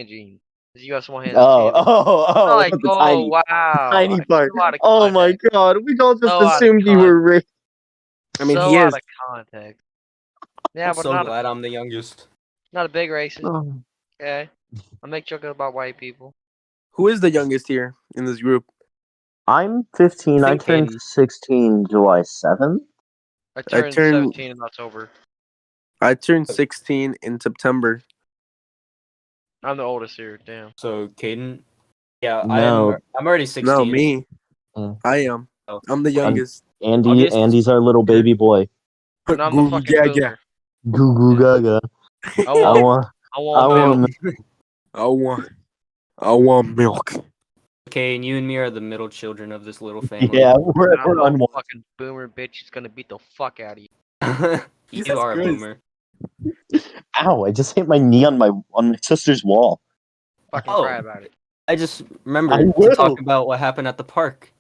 jeans. You got small hands Oh, too. Like, the oh wow, tiny part. So out of Oh my context. god, we all just So out of assumed you were rich. I mean, so he out is. of context. Yeah, I'm but so not glad I'm the youngest. a big racist. Oh. Okay, I make jokes about white people. Who is the youngest here in this group? I'm 15. I think turned Caden. 16 July 7th. I I turned turned 17 in October. 16 in September. I'm the oldest here. Damn. So Caden, yeah, No. I'm already No, 16. me. Mm. I am. Oh, I'm the wait, youngest. August? Andy's our little baby boy. And I'm the Goo fucking gaga. boomer. Goo goo gaga. I I want, want I I want milk. want I want milk. Okay, and you and me are the middle children of this little family. Yeah, we're And I'm the unwanted. fucking boomer bitch. He's gonna beat the fuck out of you. You Jesus are a Christ. boomer. Ow, I just hit my knee on my sister's wall. Fucking Oh. cry about it. I just I remembered to will. talk about what happened at the park.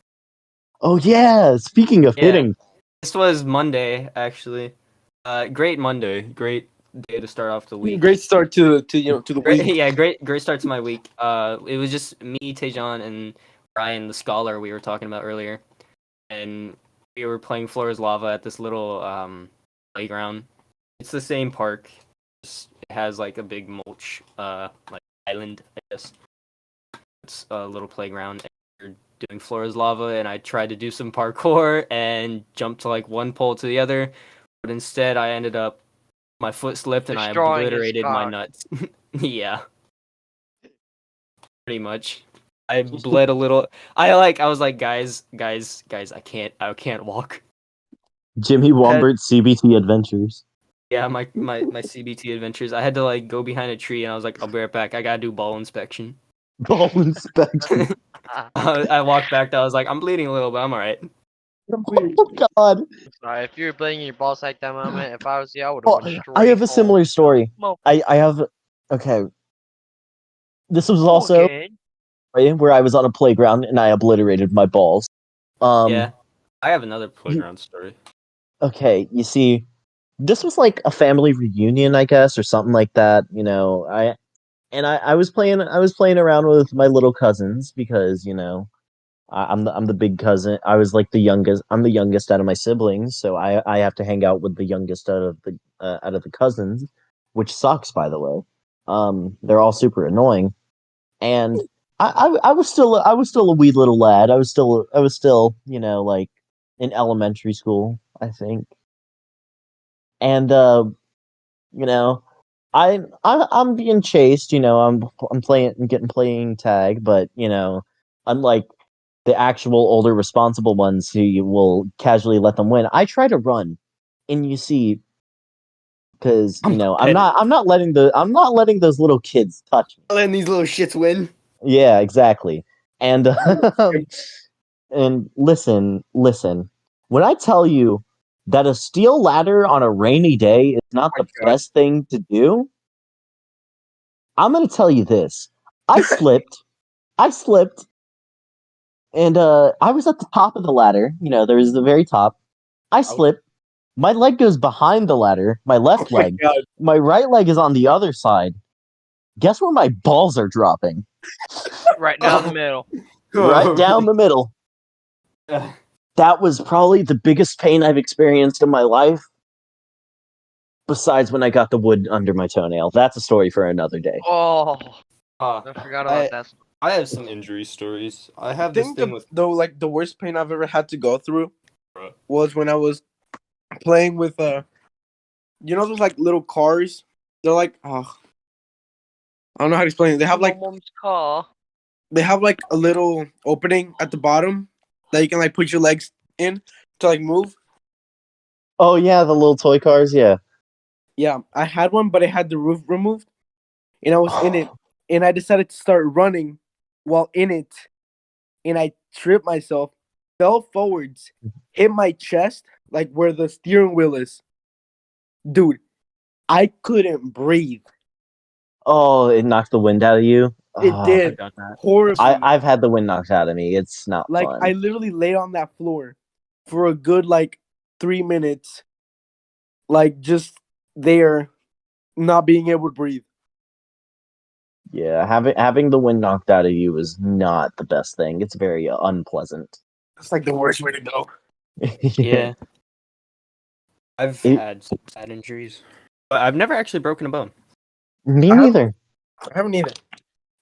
Oh yeah, speaking of Yeah. hitting. This was Monday, actually. Great Monday. Great day to start off the week. Great start to the Great, week. yeah, great start to my week. It was just me, Tejan, and Ryan, the scholar we were talking about earlier, and we were playing Floor is Lava at this little playground. It's the same park. It has like a big mulch like island, I guess. It's a little playground. And we're doing Floor is Lava, and I tried to do some parkour and jump to like one pole to the other, but instead I ended up my foot slipped and I Destroying his obliterated my cock. nuts. Yeah, pretty much. I bled a little. I was like, guys, I can't walk. Jimmy Wombert CBT Adventures. Yeah, my CBT adventures. I had to like go behind a tree and I was like, I'll be right back. I gotta do ball inspection. Ball inspection. I walked back. I was like, I'm bleeding a little, but I'm alright. Oh god. Sorry, if you were bleeding your balls like that moment, if I was you, I would have Oh, went straight I have a home. similar story. Smoke. I have okay. This was also Okay. where I was on a playground and I obliterated my balls. Yeah, I have another playground story. Okay, you see, this was like a family reunion, I guess, or something like that. You know, I was playing around with my little cousins because I'm the big cousin. I was like the youngest. I'm the youngest out of my siblings, so I have to hang out with the youngest out of the cousins, which sucks, by the way. They're all super annoying, and I was still a wee little lad. I was still like in elementary school, I think, and you know I'm being chased. I'm playing tag, but unlike the actual older responsible ones who you will casually let them win. I try to run, and you see, because I'm I'm not letting those little kids touch me. letting these little shits win. Yeah, exactly. And and listen. When I tell you that a steel ladder on a rainy day is not the best thing to do, I'm gonna tell you this. I slipped. I slipped. And I was at the top of the ladder. There was the very top. I slip. My leg goes behind the ladder. My left leg. God. My right leg is on the other side. Guess where my balls are dropping? Right down the middle. Right down the middle. That was probably the biggest pain I've experienced in my life. Besides when I got the wood under my toenail. That's a story for another day. Oh, Uh, I forgot about that. I have some injury stories. I I have this think thing with. the worst pain I've ever had to go through Bruh. was when I was playing with those like little cars. They're like I don't know how to explain it. They have like Mom's car. a little opening at the bottom that you can like put your legs in to like move. Oh yeah, the little toy cars, yeah. Yeah, I had one, but it had the roof removed, and I was in it, and I decided to start running while in it, and I tripped myself, fell forwards, hit my chest, like where the steering wheel is. Dude, I couldn't breathe. Oh, it knocked the wind out of you. It Oh, did got that. horribly. I've had the wind knocked out of me. It's not Like fun. I literally laid on that floor for a good like 3 minutes, like just there, not being able to breathe. Yeah, having the wind knocked out of you is not the best thing. It's very unpleasant. That's like the worst way to go. Yeah. I've It- had some bad injuries, but I've never actually broken a bone. Me I neither. haven't either.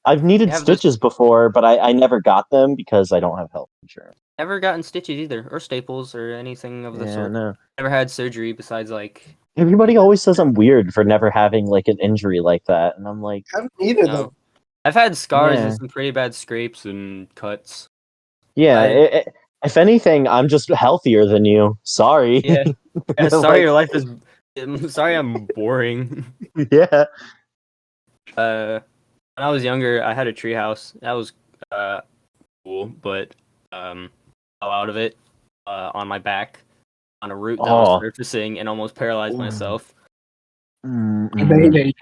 I've needed have this- stitches before, but I never got them because I don't have health insurance. Never gotten stitches either, or staples, or anything of the Yeah, sort. no. Never had surgery besides like. Everybody always says I'm weird for never having like an injury like that, and I'm like, I haven't either No. though. I've had scars Yeah. and some pretty bad scrapes and cuts. yeah. I- If anything, I'm just healthier than you. Sorry. Yeah. Yeah, sorry, Like, your life is. I'm sorry, I'm boring. yeah. When I was younger, I had a treehouse. That was cool, but fell out of it on my back on a route that was Oh. surfacing and almost paralyzed Ooh. myself. Mm-mm.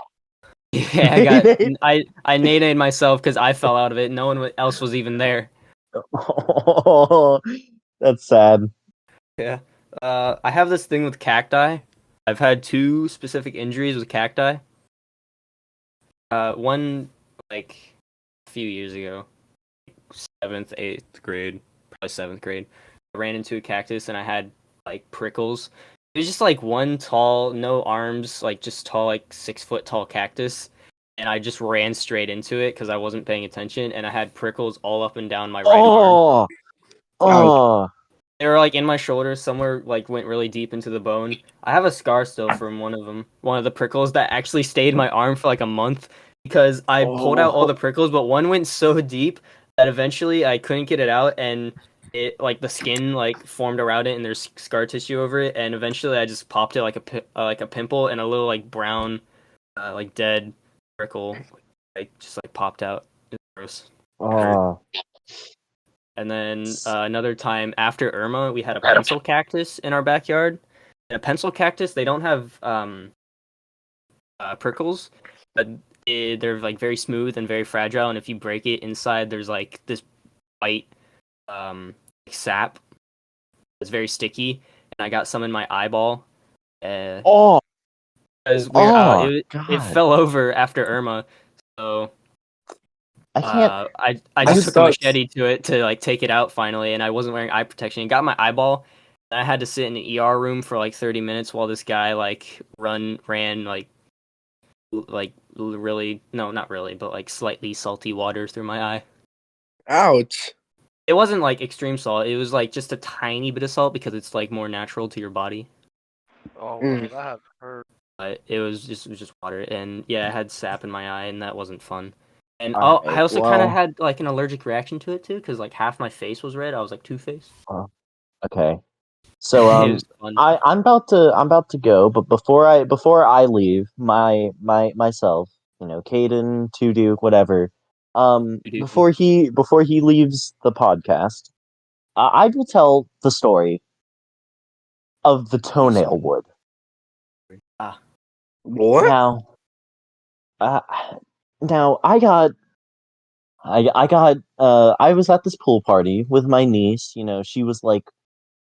Yeah, I got I nade myself because I fell out of it. No one else was even there. Oh, that's sad. Yeah. I have this thing with cacti. I've had two specific injuries with cacti. One like a few years ago, 7th, 8th grade, probably 7th grade. I ran into a cactus and I had like prickles. It was just like one tall, no arms, like just tall, like 6 foot tall cactus. And I just ran straight into it because I wasn't paying attention, and I had prickles all up and down my right arm. Oh. They were like in my shoulder, somewhere like went really deep into the bone. I have a scar still from one of them, one of the prickles that actually stayed in my arm for like a month because I pulled out all the prickles, but one went so deep that eventually I couldn't get it out, and it like the skin like formed around it, and there's scar tissue over it, and eventually I just popped it like a pimple, and a little like brown, like dead prickle like just like popped out. It was gross. Oh. And then another time after Irma, we had a pencil cactus in our backyard. And a pencil cactus, they don't have prickles, but they're like very smooth and very fragile. And if you break it inside, there's like this white sap. It's very sticky, and I got some in my eyeball. Oh. Because Oh, it God. fell over after Irma, so. I can't. I That just took a sucks. machete to it to like take it out finally, and I wasn't wearing eye protection. It got my eyeball. And I had to sit in the ER room for like 30 minutes while this guy like ran like really, no, not really, but like slightly salty water through my eye. Ouch. It wasn't like extreme salt. It was like just a tiny bit of salt because it's like more natural to your body. Oh, wow, Mm. that hurt. But it was just water, and yeah, I had sap in my eye, and that wasn't fun. And All I right, also kind well- of had like an allergic reaction to it too, because like half my face was red. I was like two-faced. Okay. So It was fun. I'm about to go, but before I leave, myself, Caden, Two Duke, whatever. Duke. Before he leaves the podcast, I will tell the story of the toenail wood. What? Now, uh, now I was at this pool party with my niece. She was like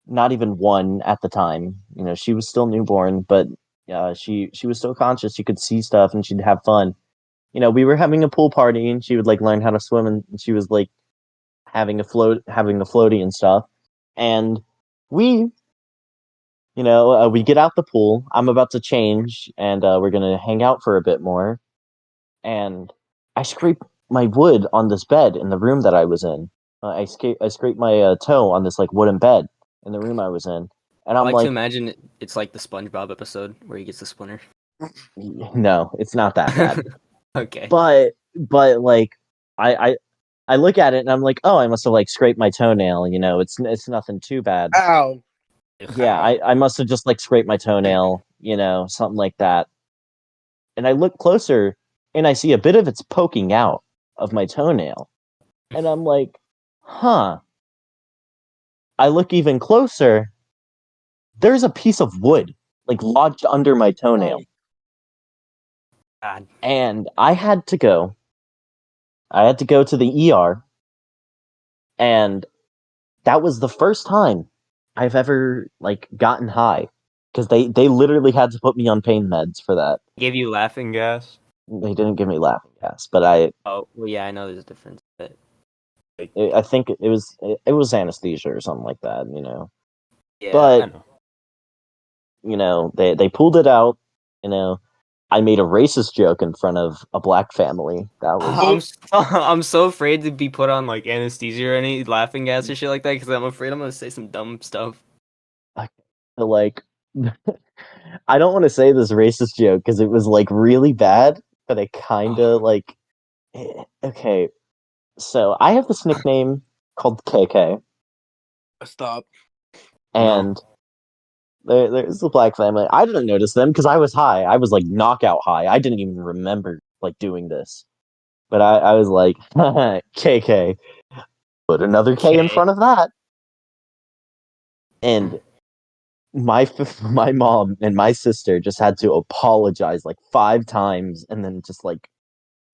not even one at the time. She was still newborn, but she was still conscious. She could see stuff and she'd have fun. We were having a pool party and she would like learn how to swim, and she was like having a floaty and stuff. And we we get out the pool. I'm about to change, and we're gonna hang out for a bit more. And I scrape my wood on this bed in the room that I was in. I scrape my toe on this like wooden bed in the room I was in, and I I'm like like, to imagine it's like the SpongeBob episode where he gets the splinter. no, it's not that bad. Okay. but like I look at it and I'm like, oh, I must have like scraped my toenail. It's nothing too bad. Ow. Yeah, I must have just like scraped my toenail, something like that. And I look closer and I see a bit of it's poking out of my toenail. And I'm like, huh. I look even closer. There's a piece of wood like lodged under my toenail. God. And I had to go to the ER, and that was the first time I've ever like gotten high, because they literally had to put me on pain meds for that. Gave you laughing gas. they didn't give me laughing gas, but I Oh, well, yeah, I know there's a difference, but think it was anesthesia or something like that, you know. yeah, But I know. you know, they pulled it out. You know, I made a racist joke in front of a black family. That was I'm so afraid to be put on like anesthesia or any laughing gas or shit like that because I'm afraid I'm gonna say some dumb stuff. like I don't want to say this racist joke because it was like really bad, but it kind of like okay. So I have this nickname called KK, Stop. and there's a black family. I didn't notice them because I was high. I was like knockout high. I didn't even remember like doing this, but I was like KK. Put another K in Okay. front of that, and my mom and my sister just had to apologize like 5 times, and then just like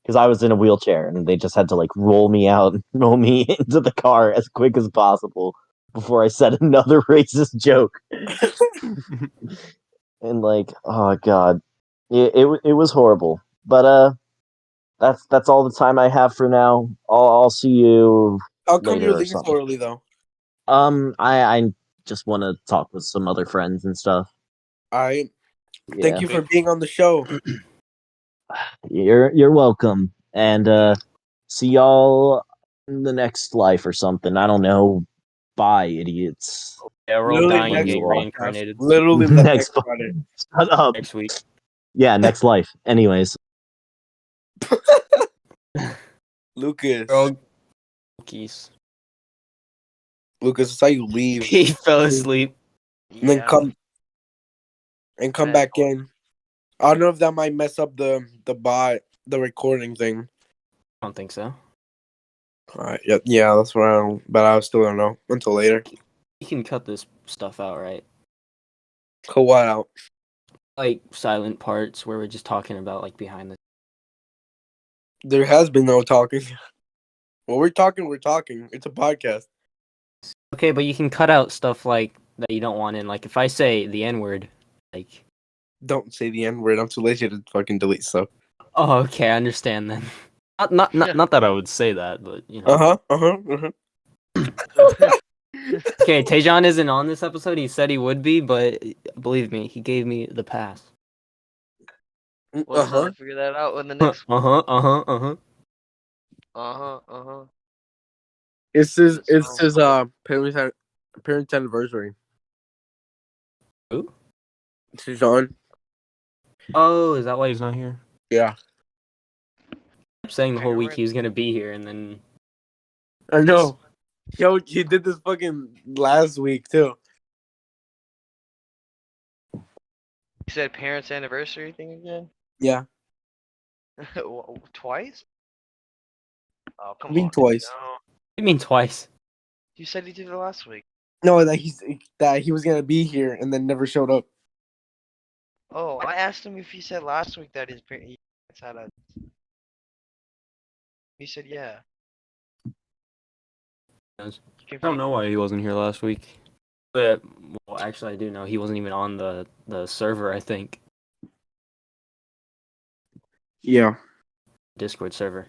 because I was in a wheelchair, and they just had to like roll me out, and roll me into the car as quick as possible before I said another racist joke. And like, oh god, it was horrible. But that's all the time I have for now. I'll see you How come later you're or leaving something. so early though? I just want to talk with some other friends and stuff. I Yeah. thank you for being on the show. You're welcome, and see y'all in the next life or something. I don't know. Bye, idiots. Yeah, we're all Literally dying and next getting podcast. reincarnated Literally Next next Friday. Shut up. next week. Yeah, next life. Anyways, Lucas. We're all geese. Lucas, that's how you leave. He fell asleep. And then Yeah. come Bad back boy. in. I don't know if that might mess up the recording thing. I don't think so. Alright, yeah, that's what I don't, but I still don't know until later. You can cut this stuff out, right? Cut what out? Like silent parts where we're just talking about like behind the. There has been no talking. Well, we're talking. It's a podcast. Okay, but you can cut out stuff like that you don't want in. Like if I say the N word, like. Don't say the N word. I'm too lazy to fucking delete stuff. Oh, okay, I understand then. Not that I would say that, but you know. Okay, Tejan isn't on this episode. He said he would be, but believe me, he gave me the pass. We'll just have to figure that out in the next. Uh-huh. It's his So- parents anniversary. Who? Sean. Oh, is that why he's not here? Yeah. I'm saying the whole week Parent. he was gonna be here, and then I know. Yo, he did this fucking last week too. You said parents' anniversary thing again? Yeah. Twice? Oh, come I mean on. twice. No. I mean twice. You said he did it last week. No, that he was gonna be here and then never showed up. Oh, I asked him if he said last week that his parents had a. He said yeah. I don't know why he wasn't here last week. But well, actually, I do know he wasn't even on the server. I think Yeah. Discord server.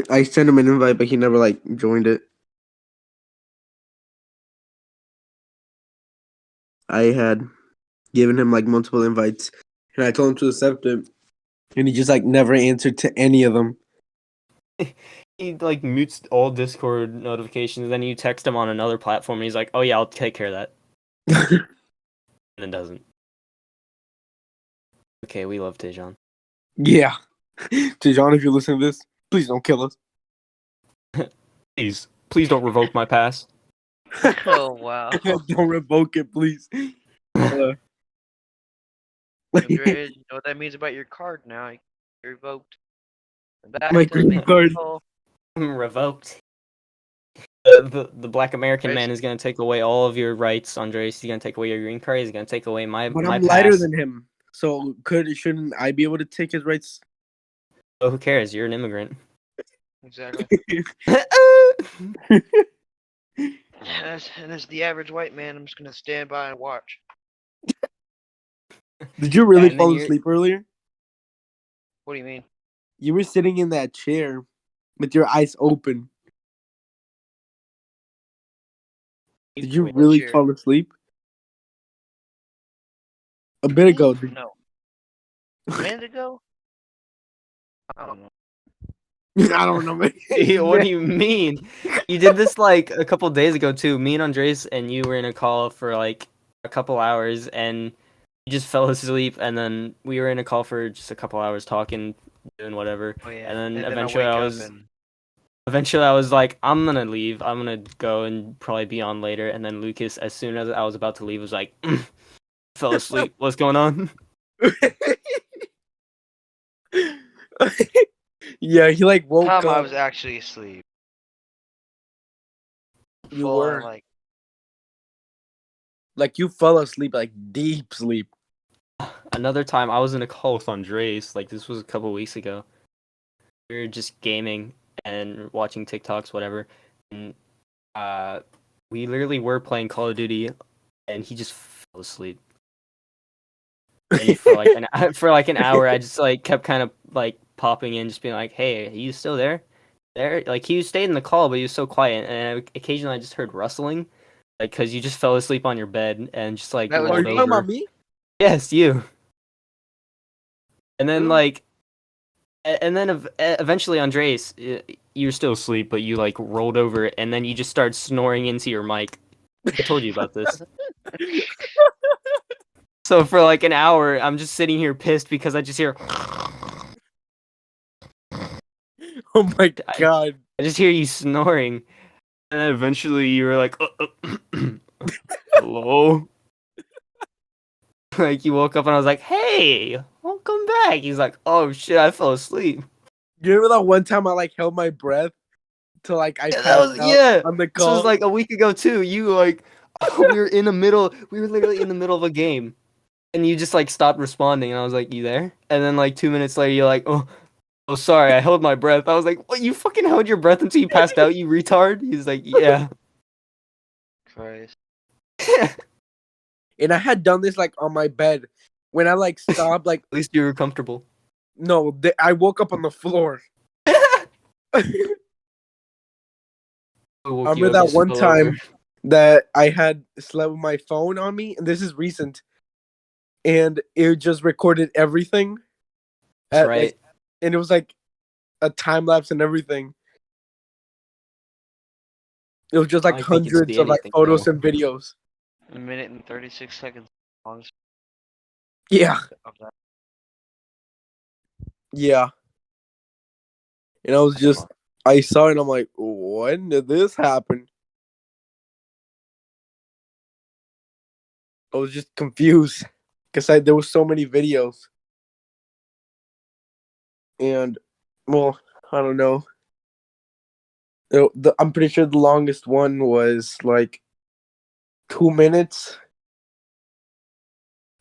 I sent him an invite, but he never like joined it. I had given him like multiple invites, and I told him to accept it, and he just like never answered to any of them. He like mutes all Discord notifications, and then you text him on another platform, and he's like, "Oh yeah, I'll take care of that," and then doesn't. Okay, we love Tejan. Yeah. Tejan, if you listen to this, please don't kill us. Please don't revoke my pass. Oh wow. Don't revoke it, please. Andres, you know what that means about your card now? You're revoked. Back My to green main card. control. Revoked. The black American man is gonna take away all of your rights, Andres. He's gonna take away your green card. He's gonna take away my But my I'm lighter pass. than him, so shouldn't I be able to take his rights? Oh, who cares? You're an immigrant. Exactly. And as the average white man, I'm just gonna stand by and watch. Did you really And then fall you're- asleep earlier? What do you mean? You were sitting in that chair with your eyes open. Did you Wait, really chair? fall asleep? A bit ago. No. A minute ago? I don't know. I don't know, man. what do you mean? You did this like a couple days ago too. Me and Andres and you were in a call for like a couple hours, and you just fell asleep. And then we were in a call for just a couple hours talking, doing whatever. Oh yeah. And then I eventually wake I up was and like, I'm gonna leave. I'm gonna go and probably be on later. And then Lucas, as soon as I was about to leave, was like, fell asleep. What's going on? Yeah, he like woke time I up. was actually asleep. You Full on, were like you fell asleep, like deep sleep. Another time I was in a call with Andres, like this was a couple weeks ago. We were just gaming and watching TikToks, whatever. And we literally were playing Call of Duty, and he just fell asleep. And for like an hour, I just like kept kind of like popping in, just being like, "Hey, are you still there?" There, like he stayed in the call, but he was so quiet, and occasionally I just heard rustling, like because you just fell asleep on your bed and just like That was Are you rolled me. talking over. about me? Yes, you. And then Who? like and then eventually Andres, you were still asleep, but you like rolled over and then you just started snoring into your mic. I told you about this. So for like an hour, I'm just sitting here pissed because I just hear Oh my I, god. I just hear you snoring, and then eventually you were like, "Hello." Like you woke up and I was like, "Hey, welcome back." He's like, "Oh shit, I fell asleep." You remember that one time I like held my breath till like I Yeah, that passed was out yeah. on the This was call? like a week ago too. You like, we were literally in the middle of a game. And you just like stopped responding, and I was like, "You there?" And then like 2 minutes later, you're like, "Oh, sorry, I held my breath." I was like, "What? You fucking held your breath until you passed out, you retard?" He's like, "Yeah." Christ. At And I had done this like on my bed when I like stopped. Like least you were comfortable. no, I woke up on the floor. I I woke you remember up, you that just one fell over. time that I had slept with my phone on me, and this is recent, and it just recorded everything That's at right. like, and it was like a time lapse and everything. It was just I like don't think you can hundreds see of like anything though. photos and videos. A minute and 36 seconds. Long Yeah, of that. yeah. And I was That's just, fun. I saw it and I'm like, when did this happen? I was just confused because there was so many videos. And, well, I don't know. I'm pretty sure the longest one was like 2 minutes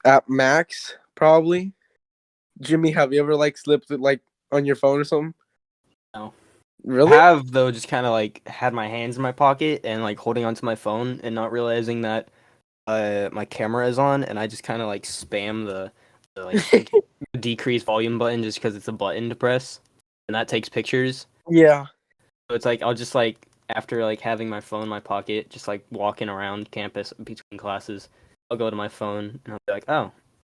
at max, probably. Jimmy, have you ever like slipped it like on your phone or something? No. I Really? have though just kind of like had my hands in my pocket and like holding onto my phone and not realizing that my camera is on, and I just kind of like spam the like decrease volume button just because it's a button to press, and that takes pictures. Yeah. So it's like I'll just like after like having my phone in my pocket, just like walking around campus between classes, I'll go to my phone and I'll be like, oh,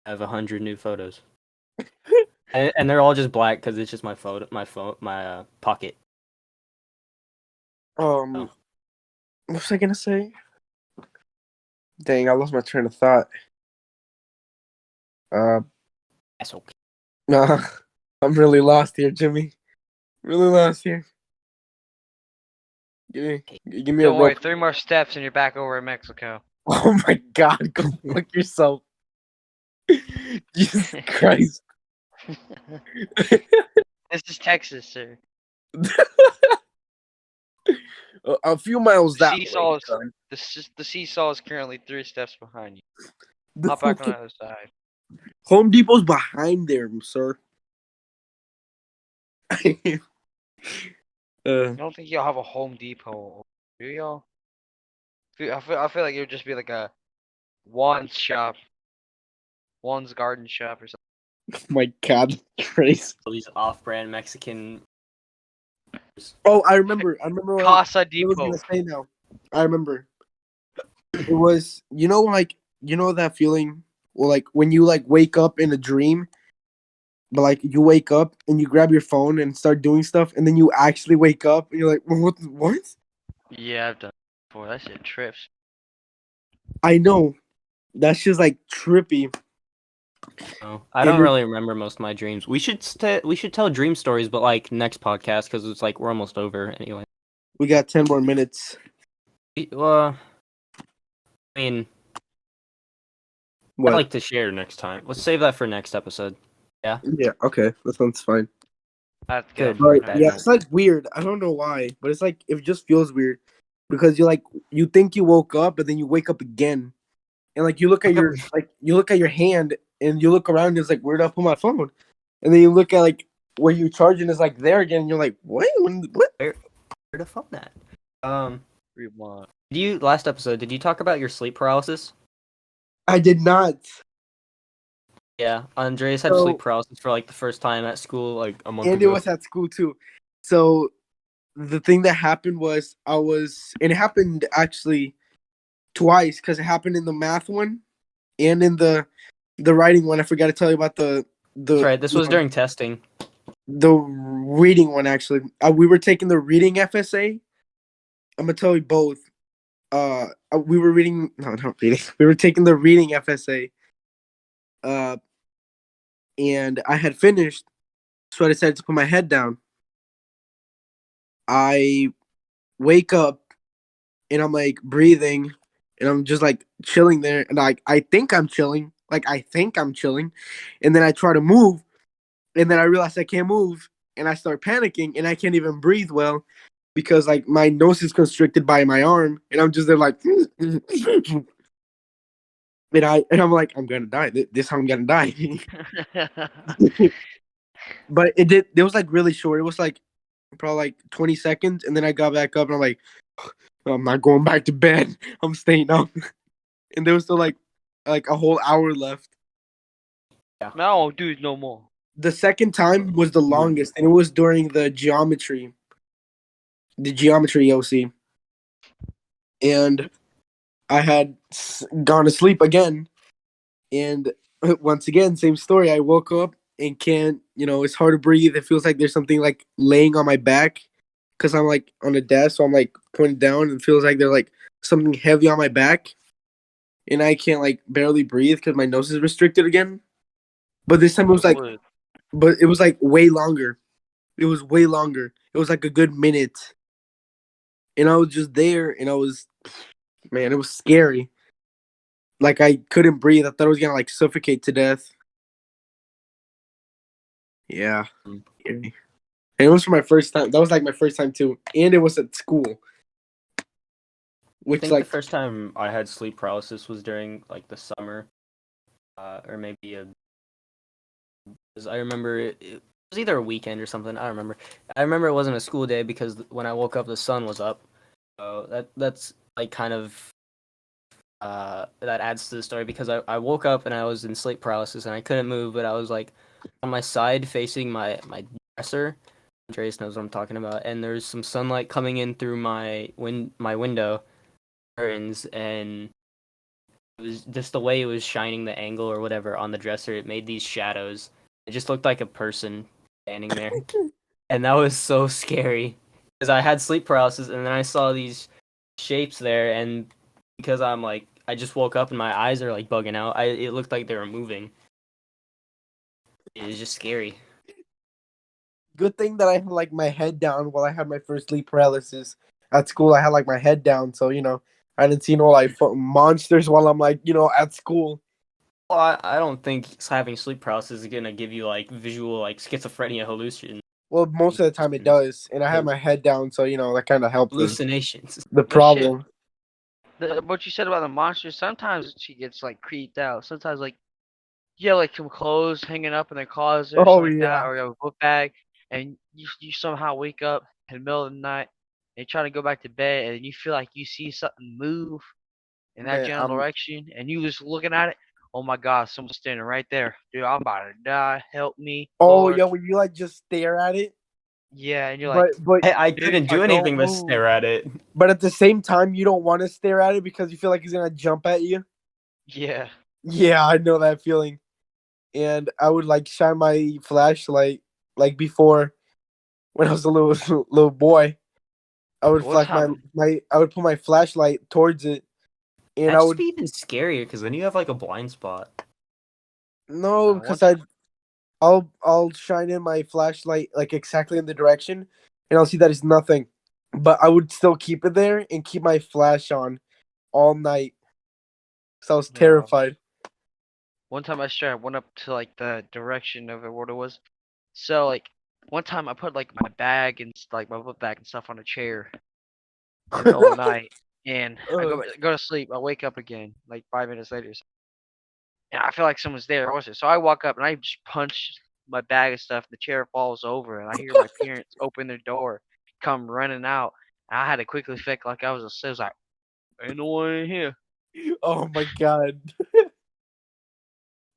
I have 100 new photos, and they're all just black because it's just my pocket. What Oh, was I gonna say? Dang, I lost my train of thought. Uh, that's okay. nah, I'm really lost here, Jimmy. Really lost here. Give me a Don't worry, rope. 3 more steps and you're back over in Mexico. Oh my god, go fuck yourself. Jesus Christ. This is Texas, sir. A few miles The that way, seesaw is son. the seesaw is currently 3 steps behind you. The Hop back on fucking the other side. Home Depot's behind there, sir. I don't think y'all have a Home Depot, do y'all? I feel like it would just be like a Juan's shop, Juan's garden shop or something. Oh my God, crazy. These off-brand Mexican. Oh, I remember what Casa I was Depot. gonna say now. I remember. It was you know that feeling, well, like when you like wake up in a dream, but like you wake up and you grab your phone and start doing stuff, and then you actually wake up and you're like, what? Yeah, I've done it before. That shit trips. I know. That's just like trippy. Oh, I And don't really remember most of my dreams. We should tell dream stories, but like next podcast because it's like we're almost over anyway. we got 10 more minutes. Well, I mean, I'd What? like to share next time. Let's save that for next episode. Yeah, okay, that sounds fine. I have to get Good. up But right Write now. that yeah, down. it's like weird. I don't know why, but it's like it just feels weird because you think you woke up, but then you wake up again, and like you look at your hand and you look around and it's like, where'd I put my phone? And then you look at like where you charge and it's like there again. And you're like, what? What? Where to phone that? Um, Rewind. last episode? Did you talk about your sleep paralysis? I did not. Yeah, Andreas had So- sleep paralysis for like the first time at school like a month And it ago. was at school too. So the thing that happened was and it happened actually twice because it happened in the math one and in the writing one. I forgot to tell you about That's right. This was during testing. the reading one actually. We were taking the reading FSA. I'm gonna tell you both. We were reading. No, not reading. We were taking the reading FSA. And I had finished, so I decided to put my head down. I wake up and I'm like breathing, and I'm just like chilling there, and I think I'm chilling. And then I try to move, and then I realize I can't move, and I start panicking, and I can't even breathe well because like my nose is constricted by my arm, and I'm just there like, and I'm like, I'm gonna die. This I'm gonna die. But it was like really short. It was like probably like 20 seconds, and then I got back up, and I'm like, I'm not going back to bed. I'm staying up, and there was still like a whole hour left. No, dude, no more. The second time was the longest, and it was during the geometry OC, and I had gone to sleep again, and once again, same story. I woke up and can't, it's hard to breathe. It feels like there's something like laying on my back because I'm like on a desk, so I'm like pointed down, and it feels like there's like something heavy on my back, and I can't like barely breathe because my nose is restricted again. But this time it was like, way longer. It was way longer. It was like a good minute. And I was just there and man, it was scary. Like I couldn't breathe. I thought I was gonna like suffocate to death. Yeah. Scary. And it was for my first time. That was like my first time too. And it was at school. I Which think like the first time I had sleep paralysis was during like the summer, or maybe 'cause I remember it was either a weekend or something. I don't remember. I remember it wasn't a school day because when I woke up, the sun was up. So that's like kind of that adds to the story because I woke up and I was in sleep paralysis and I couldn't move, but I was like on my side facing my dresser. Andreas knows what I'm talking about, and there's some sunlight coming in through my window curtains, and it was just the way it was shining the angle or whatever on the dresser. It made these shadows. It just looked like a person standing there, and that was so scary because I had sleep paralysis, and then I saw these shapes there, and because I'm like, I just woke up and my eyes are like bugging out. It looked like they were moving. It was just scary. good thing that I had like my head down while I had my first sleep paralysis at school. I had like my head down, so I didn't see no like monsters while I'm like at school. Well, I don't think having sleep paralysis is gonna give you like visual like schizophrenia hallucinations. Well, most of the time it does, and I had my head down, so that kind of helped Hallucinations. the problem. What you said about the monsters, sometimes she gets like creeped out. Sometimes like you have like some clothes hanging up in their closet or Oh something like that, yeah, or you have a book bag, and you somehow wake up in the middle of the night and you're trying to go back to bed, and you feel like you see something move in that man, general direction, and you just looking at it. oh my God, someone's standing right there, dude. I'm about to die. Help me, Oh, Lord. yeah, when you like just stare at it, Yeah, and you're like, but I dude, couldn't do don't anything but move. stare at it. but at the same time, you don't want to stare at it because you feel like he's gonna jump at you. Yeah. Yeah, I know that feeling. And I would like shine my flashlight like before when I was a little little boy. I would One flash time, I would put my flashlight towards it, and That'd I just would be even scarier because then you have like a blind spot. no, one because time, I'll shine in my flashlight like exactly in the direction, and I'll see that it's nothing. But I would still keep it there and keep my flash on all night. So I was no. terrified. One time I swear I went up to like the direction of it, what it was. So like one time I put like my bag and like my book bag and stuff on a chair in the middle of the night, and I Uh, go to sleep. I wake up again like 5 minutes later, and I feel like someone's there. Also, so I walk up and I just punch my bag of stuff. The chair falls over, and I hear my parents open their door, come running out. And I had to quickly fake like I was a. I was like, ain't no one in here. oh my god.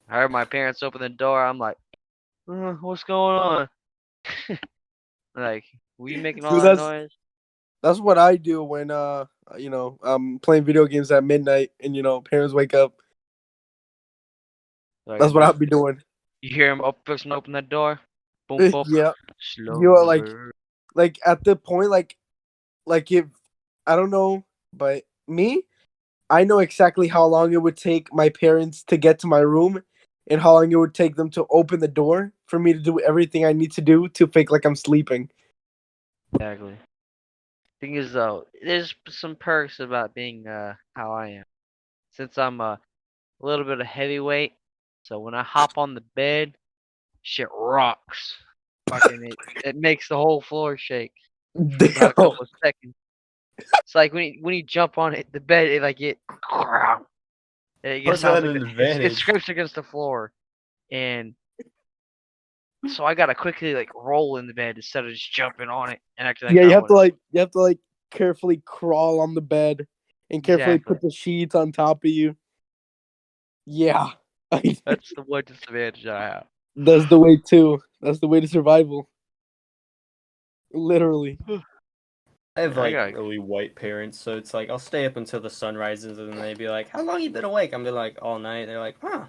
I heard my parents open the door. I'm like, what's going on? Like, were you making all Dude, that noise? that's what I do when I'm playing video games at midnight and parents wake up. Like, That's what I'll be doing. you hear him fixing to open that door? Boom, boom. Yeah. Slow Like at the point like if I don't know, but me, I know exactly how long it would take my parents to get to my room and how long it would take them to open the door for me to do everything I need to do to fake like I'm sleeping. Exactly. Thing is, though, there's some perks about being how I am. Since I'm a little bit of heavyweight, so when I hop on the bed, shit rocks. Fucking it makes the whole floor shake for about a Damn. couple of seconds. It's like when you jump on it, the bed it How's sounds that like an it advantage? scrapes against the floor, and so I gotta quickly like roll in the bed instead of just jumping on it and acting like Yeah, I want to sleep. you have to like carefully crawl on the bed and carefully Exactly. put the sheets on top of you. Yeah. That's the one disadvantage I have. That's the way too. That's the way to survival. Literally. I have Yeah, I like got really white parents, so it's like I'll stay up until the sun rises, and they'd be like, "How long you been awake?" I'm be like, "All night." They're like, "Huh,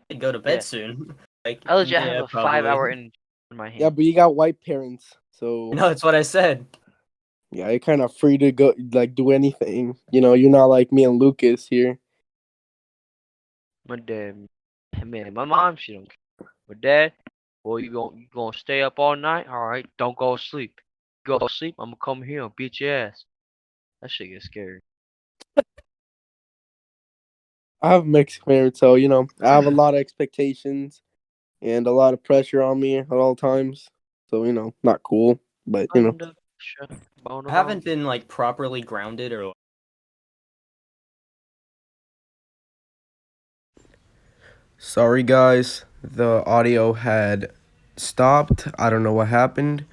I'd go to bed yeah. soon." Like, I legit have yeah, a probably. 5 hour in my Yeah, hand. but you got white parents, so No, that's what I said. yeah, you're kind of free to go like do anything. You're not like me and Lucas here. My dad, man, my mom she don't care. But dad, boy, you gonna stay up all night? All right, don't go to sleep. Go to sleep, I'm gonna come here and beat your ass. That shit gets scary. I have mixed parents, so I have a lot of expectations and a lot of pressure on me at all times. So not cool, but Under pressure, bone I of bone. haven't been like properly grounded or. Sorry, guys. The audio had stopped. I don't know what happened.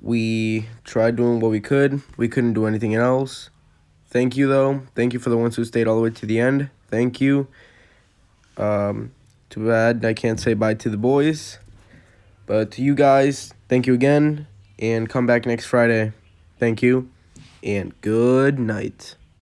We tried doing what we could. We couldn't do anything else. Thank you, though. Thank you for the ones who stayed all the way to the end. Thank you. Too bad I can't say bye to the boys. But to you guys, thank you again. And come back next Friday. Thank you. And good night.